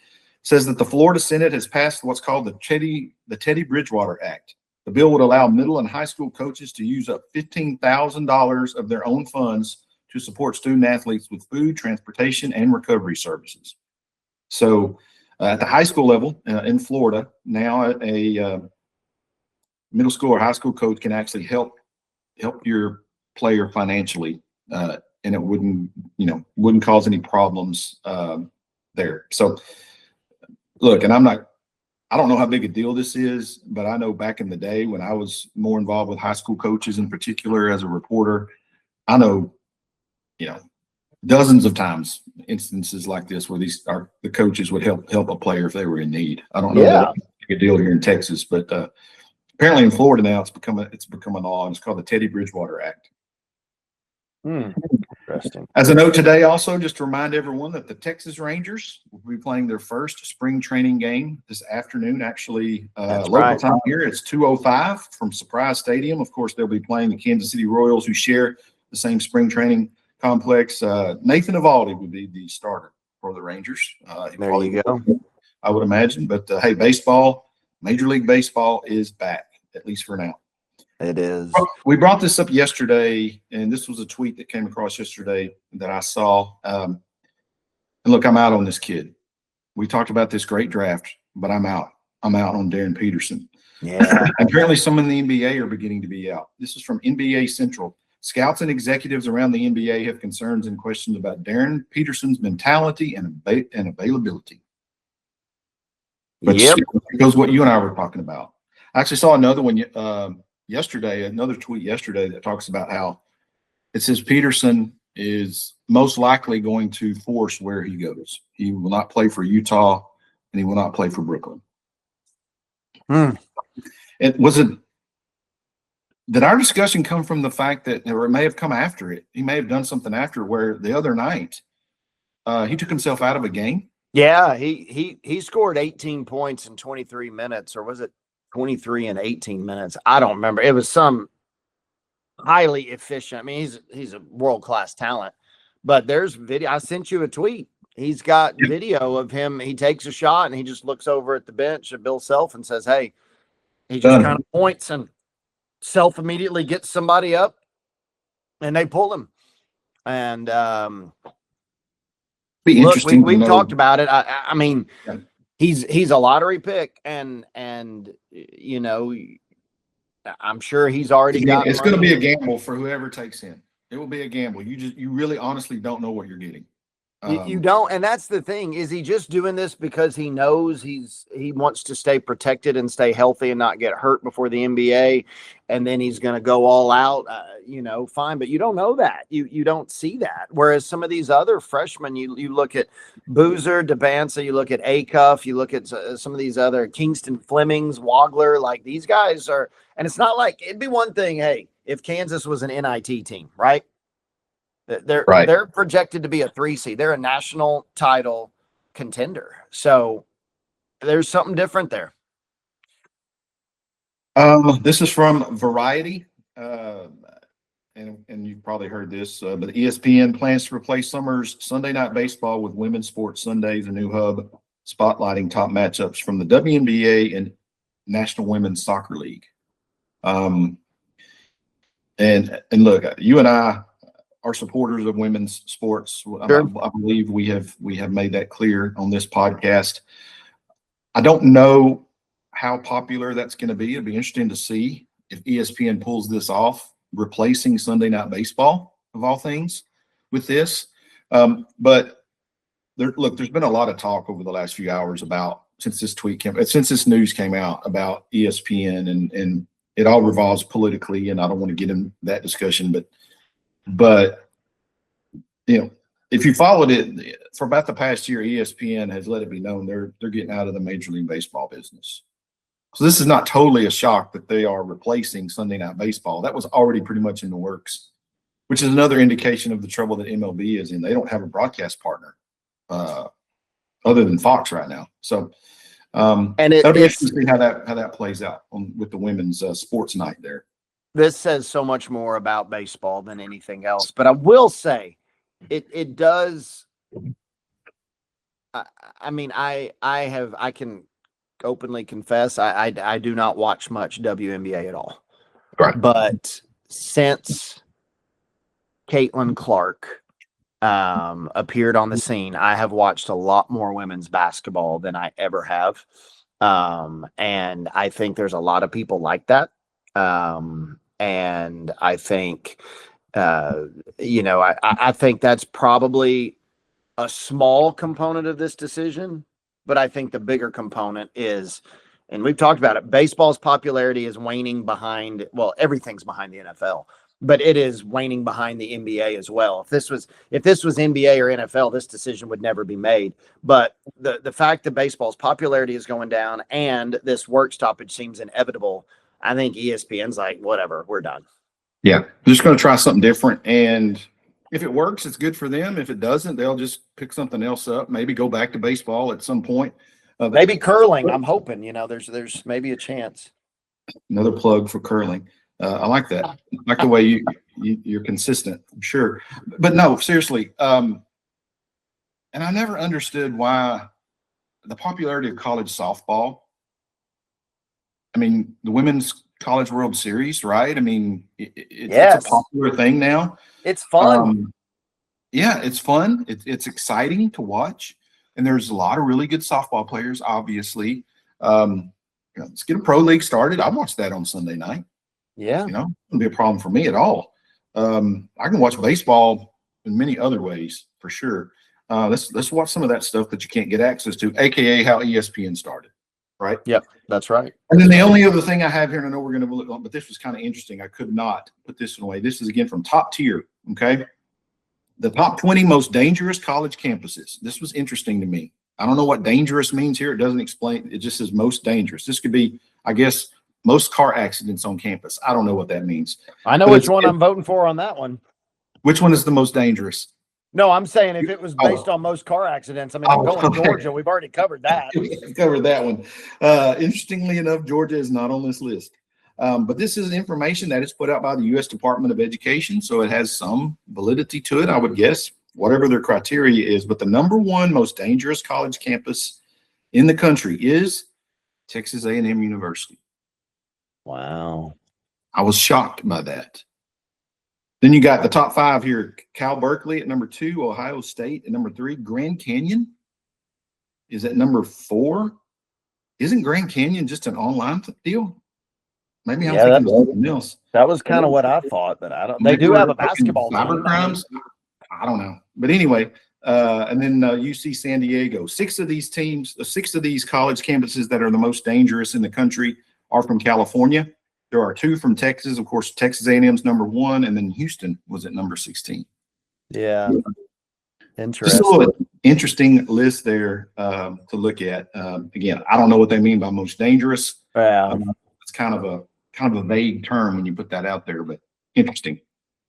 says that the Florida Senate has passed what's called the Teddy Bridgewater Act. The bill would allow middle and high school coaches to use up $15,000 of their own funds to support student athletes with food, transportation, and recovery services. So at the high school level in Florida, now a middle school or high school coach can actually help your player financially, and it wouldn't cause any problems there. So look, and I don't know how big a deal this is, but I know back in the day when I was more involved with high school coaches in particular as a reporter, I know, you know, dozens of times instances like this where the coaches would help a player if they were in need. I don't know that it's a big deal here in Texas, but apparently in Florida now it's become a law, and it's called the Teddy Bridgewater Act. Interesting. As a note today, also just to remind everyone that the Texas Rangers will be playing their first spring training game this afternoon. Actually, local time here, it's 2:05 from Surprise Stadium. Of course, they'll be playing the Kansas City Royals, who share the same spring training complex. Nathan Eovaldi would be the starter for the Rangers. There you go. I would imagine. But hey, baseball, Major League Baseball is back, at least for now. It is. We brought this up yesterday, and this was a tweet that came across yesterday that I saw. And look, I'm out on this kid. We talked about this great draft, but I'm out. I'm out on Darren Peterson. Yeah. Apparently, some in the NBA are beginning to be out. This is from NBA Central. Scouts and executives around the NBA have concerns and questions about Darren Peterson's mentality and availability. But because what you and I were talking about. I actually saw another one yesterday, another tweet yesterday that talks about how it says Peterson is most likely going to force where he goes. He will not play for Utah, and he will not play for Brooklyn. It was it. Did our discussion come from the fact that, or it may have come after it? He may have done something after, where the other night he took himself out of a game. Yeah, he scored 18 points in 23 minutes, or was it 23 and 18 minutes? I don't remember. It was some highly efficient. I mean, he's a world-class talent. But there's video. I sent you a tweet. He's got video of him. He takes a shot and he just looks over at the bench at Bill Self and says, "Hey," he just kind of points, and Self immediately gets somebody up and they pull him. And be look, interesting. we've talked about it. I mean, Yeah. he's a lottery pick, and you know, I'm sure he's already got. It's going to be a gamble for whoever takes him. It will be a gamble. You really honestly don't know what you're getting. You don't, and that's the thing. Is he just doing this because he knows he wants to stay protected and stay healthy and not get hurt before the NBA, and then he's going to go all out? You know, fine, but you don't know that. You don't see that. Whereas some of these other freshmen, you look at Boozer, DeBanza, you look at Acuff, you look at some of these other Kingston Flemings, Wagler, like these guys are. And it's not like, it'd be one thing, hey, if Kansas was an NIT team, right? They're projected to be a 3 seed. They're a national title contender. So there's something different there. This is from Variety, and you've probably heard this, but ESPN plans to replace summer's Sunday night baseball with women's sports Sundays, a new hub spotlighting top matchups from the WNBA and National Women's Soccer League. And look, you and I are supporters of women's sports. Sure. I believe we have made that clear on this podcast. I don't know how popular that's going to be. It'll be interesting to see if ESPN pulls this off, replacing Sunday Night Baseball of all things with this. But there's been a lot of talk over the last few hours about since this news came out about ESPN, and it all revolves politically, and I don't want to get in that discussion, but you know, if you followed it for about the past year, ESPN has let it be known they're getting out of the Major League Baseball business. So this is not totally a shock that they are replacing Sunday Night Baseball. That was already pretty much in the works, which is another indication of the trouble that MLB is in. They don't have a broadcast partner other than Fox right now. So and it'll be interesting to see how that plays out with the women's sports night there. This says so much more about baseball than anything else, but I will say it does. I mean, I can openly confess I do not watch much WNBA at all. Right. But since Caitlin Clark appeared on the scene, I have watched a lot more women's basketball than I ever have. And I think there's a lot of people like that. And I think, I think that's probably a small component of this decision, but I think the bigger component is, and we've talked about it, baseball's popularity is waning behind, well, everything's behind the NFL, but it is waning behind the NBA as well. If this was NBA or NFL, this decision would never be made. But the fact that baseball's popularity is going down and this work stoppage seems inevitable, I think ESPN's like, whatever, we're done. Yeah, they're just going to try something different, and if it works, it's good for them. If it doesn't, they'll just pick something else up. Maybe go back to baseball at some point. Maybe curling. I'm hoping. There's maybe a chance. Another plug for curling. I like that. I like the way you're consistent. I'm sure, but no, seriously. And I never understood why the popularity of college softball. I mean, the Women's College World Series, right? I mean, it's a popular thing now. It's fun. Yeah, it's fun. It's exciting to watch. And there's a lot of really good softball players, obviously. Let's get a pro league started. I watched that on Sunday night. Yeah. It wouldn't be a problem for me at all. I can watch baseball in many other ways, for sure. Let's watch some of that stuff that you can't get access to, AKA how ESPN started. Right? Yep, that's right. And then the only other thing I have here, and I know we're going to look on, but this was kind of interesting. I could not put this in a way. This is again from Top Tier. Okay. The top 20 most dangerous college campuses. This was interesting to me. I don't know what dangerous means here. It doesn't explain. It just says most dangerous. This could be, I guess, most car accidents on campus. I don't know what that means. I know which one I'm voting for on that one. Which one is the most dangerous? No, I'm saying if it was based on most car accidents, I mean, I'm going Georgia. We've already covered that. We covered that one. Interestingly enough, Georgia is not on this list. But this is information that is put out by the U.S. Department of Education, so it has some validity to it, I would guess, whatever their criteria is. But the number one most dangerous college campus in the country is Texas A&M University. Wow. I was shocked by that. Then you got the top 5 here. Cal Berkeley at number 2, Ohio State at number 3, Grand Canyon is at number 4. Isn't Grand Canyon just an online deal? Maybe I'm thinking something else. That was kind of what I thought, but I don't. They do have a basketball cyber crimes. I don't know, but anyway, and then UC San Diego. 6 of these teams, 6 of these college campuses that are the most dangerous in the country are from California. There are 2 from Texas. Of course, Texas A&M's number 1, and then Houston was at number 16. Yeah, interesting. Just a little interesting list there to look at. Again, I don't know what they mean by most dangerous. Yeah, it's kind of a vague term when you put that out there, but interesting.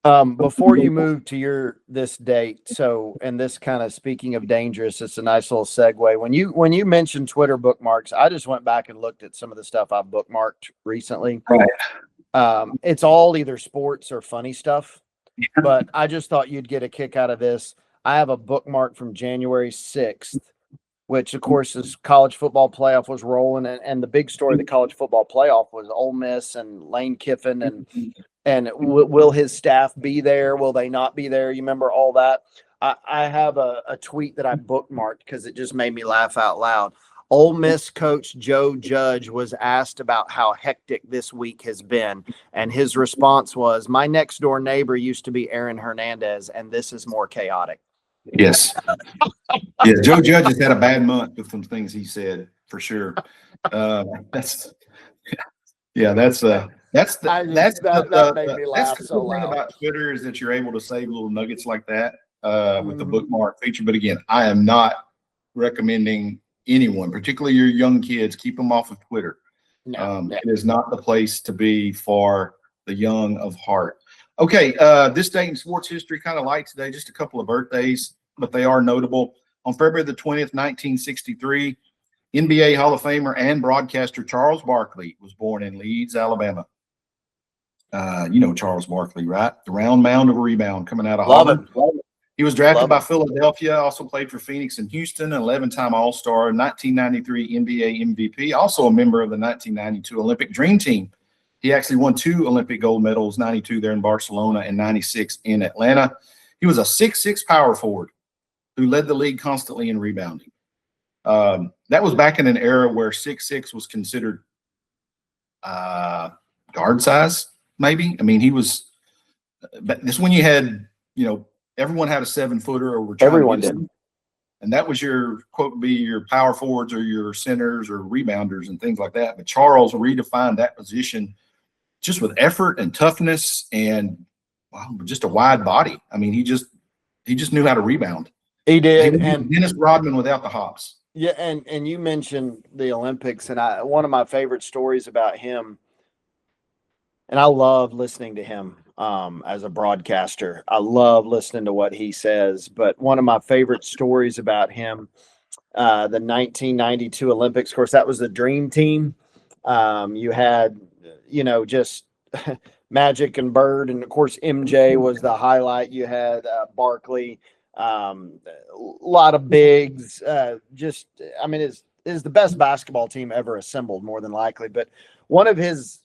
Before you move to this date, so, and this kind of, speaking of dangerous, it's a nice little segue. When you mentioned Twitter bookmarks, I just went back and looked at some of the stuff I've bookmarked recently. Right. It's all either sports or funny stuff, but I just thought you'd get a kick out of this. I have a bookmark from January 6th, which of course is college football playoff was rolling, and the big story of the college football playoff was Ole Miss and Lane Kiffin and will his staff be there? Will they not be there? You remember all that? I have a tweet that I bookmarked because it just made me laugh out loud. Ole Miss coach Joe Judge was asked about how hectic this week has been, and his response was, "My next door neighbor used to be Aaron Hernandez, and this is more chaotic." Yes. Yeah, Joe Judge has had a bad month with some things he said, for sure. That's the thing about Twitter, is that you're able to save little nuggets like that with the bookmark feature. But again, I am not recommending anyone, particularly your young kids, keep them off of Twitter. It is not the place to be for the young of heart. Okay, this day in sports history, kind of light today, just a couple of birthdays, but they are notable. On February the 20th, 1963, NBA Hall of Famer and broadcaster Charles Barkley was born in Leeds, Alabama. You know Charles Barkley, right? The round mound of a rebound coming out of Holland. He was drafted by Philadelphia, also played for Phoenix and Houston, an 11-time All-Star, 1993 NBA MVP, also a member of the 1992 Olympic Dream Team. He actually won 2 Olympic gold medals, 92 there in Barcelona and 96 in Atlanta. He was a 6'6" power forward who led the league constantly in rebounding. That was back in an era where 6'6" was considered guard size, maybe. I mean, he was – this when you had, everyone had a 7-footer. Or everyone did. And that was your, quote, be your power forwards or your centers or rebounders and things like that. But Charles redefined that position just with effort and toughness and just a wide body. I mean, he just knew how to rebound. He did. And Dennis Rodman without the hops. Yeah, and you mentioned the Olympics, and one of my favorite stories about him, and I love listening to him as a broadcaster. I love listening to what he says, but one of my favorite stories about him, the 1992 Olympics, of course, that was the dream team. You had, just Magic and Bird, and of course, MJ was the highlight. You had Barkley. A lot of bigs, is the best basketball team ever assembled, more than likely. But one of his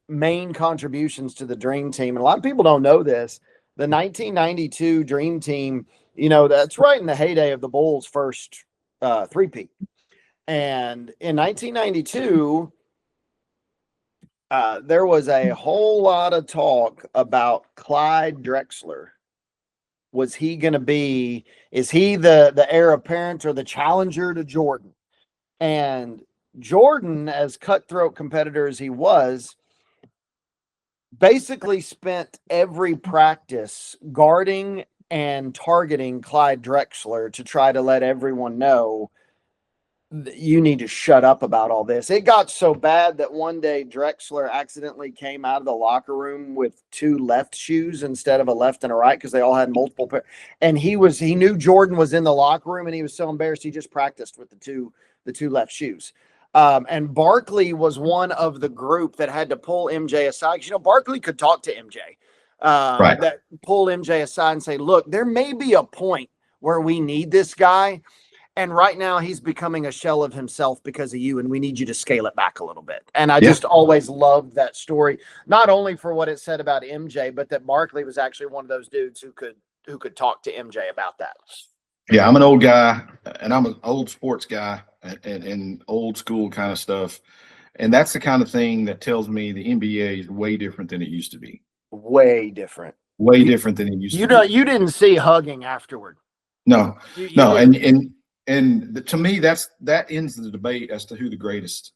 main contributions to the Dream Team, and a lot of people don't know this, the 1992 Dream Team, that's right in the heyday of the Bulls' first three-peat. And in 1992, there was a whole lot of talk about Clyde Drexler. Was he going to be, is he the heir apparent or the challenger to Jordan? And Jordan, as cutthroat competitor as he was, basically spent every practice guarding and targeting Clyde Drexler to try to let everyone know you need to shut up about all this. It got so bad that one day Drexler accidentally came out of the locker room with 2 left shoes instead of a left and a right because they all had multiple pair. And he knew Jordan was in the locker room and he was so embarrassed he just practiced with the two left shoes. And Barkley was one of the group that had to pull MJ aside. Barkley could talk to MJ. Right. That pull MJ aside and say, look, there may be a point where we need this guy. And right now he's becoming a shell of himself because of you, and we need you to scale it back a little bit. And I just always loved that story, not only for what it said about MJ, but that Barkley was actually one of those dudes who could talk to MJ about that. Yeah, I'm an old guy, and I'm an old sports guy and old school kind of stuff. And that's the kind of thing that tells me the NBA is way different than it used to be. Way different. Way different than it used to be. You didn't see hugging afterward. No, you no. didn't. And to me, that ends the debate as to who the greatest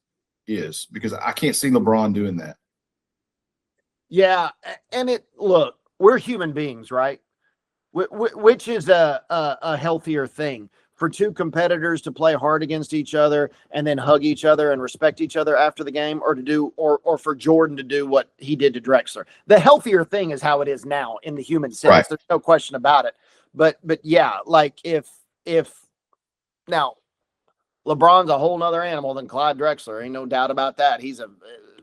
is, because I can't see LeBron doing that. Yeah, and look, we're human beings, right? Which is a healthier thing for 2 competitors to play hard against each other and then hug each other and respect each other after the game, or for Jordan to do what he did to Drexler. The healthier thing is how it is now in the human sense. Right. There's no question about it. But yeah, like if now LeBron's a whole nother animal than Clyde Drexler. Ain't no doubt about that. He's a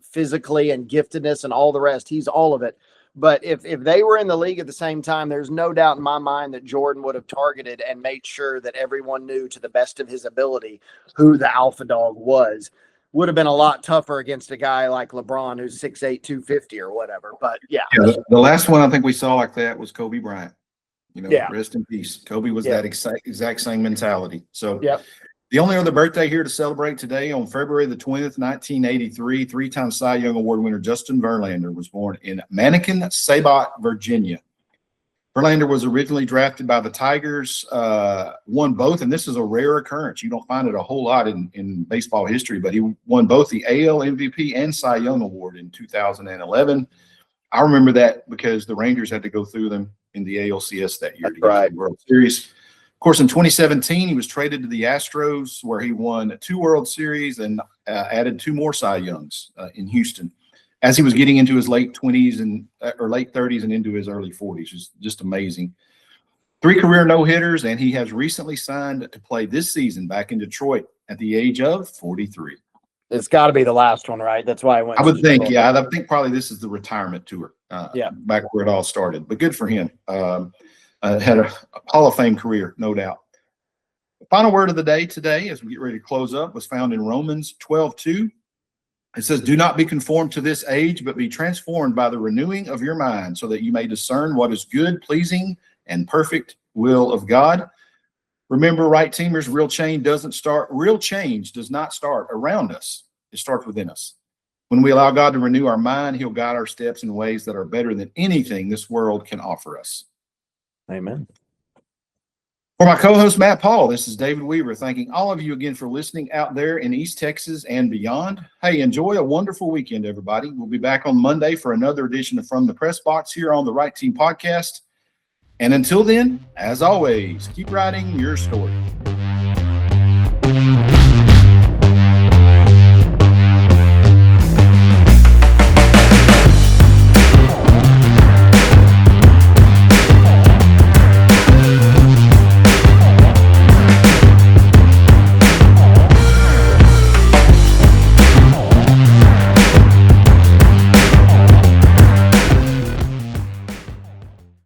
physically and giftedness and all the rest. He's all of it. But if they were in the league at the same time, there's no doubt in my mind that Jordan would have targeted and made sure that everyone knew to the best of his ability who the alpha dog was. Would have been a lot tougher against a guy like LeBron who's 6'8", 250 or whatever. But yeah. The last one I think we saw like that was Kobe Bryant. Rest in peace. Kobe was that exact same mentality. So the only other birthday here to celebrate today, on February the 20th, 1983, 3-time Cy Young Award winner Justin Verlander was born in Manikin-Sabot, Virginia. Verlander was originally drafted by the Tigers, won both, and this is a rare occurrence. You don't find it a whole lot in baseball history, but he won both the AL MVP and Cy Young Award in 2011. I remember that because the Rangers had to go through them in the ALCS that year to get to the World Series. Of course, in 2017, he was traded to the Astros, where he won 2 World Series and added 2 more Cy Youngs in Houston, as he was getting into his late 20s or late 30s and into his early 40s. It's just amazing. 3 career no-hitters, and he has recently signed to play this season back in Detroit at the age of 43. It's got to be the last one, right? That's why I went. I would think, I think probably this is the retirement tour, back where it all started. But good for him. Had a Hall of Fame career, no doubt. The final word of the day today, as we get ready to close up, was found in Romans 12:2. It says, "Do not be conformed to this age, but be transformed by the renewing of your mind, so that you may discern what is good, pleasing, and perfect will of God." Remember, right teamers, real change does not start around us. It starts within us. When we allow God to renew our mind, he'll guide our steps in ways that are better than anything this world can offer us. Amen. For my co-host, Matt Paul, this is David Weaver, thanking all of you again for listening out there in East Texas and beyond. Hey, enjoy a wonderful weekend, everybody. We'll be back on Monday for another edition of From the Press Box here on the Right Team Podcast. And until then, as always, keep writing your story.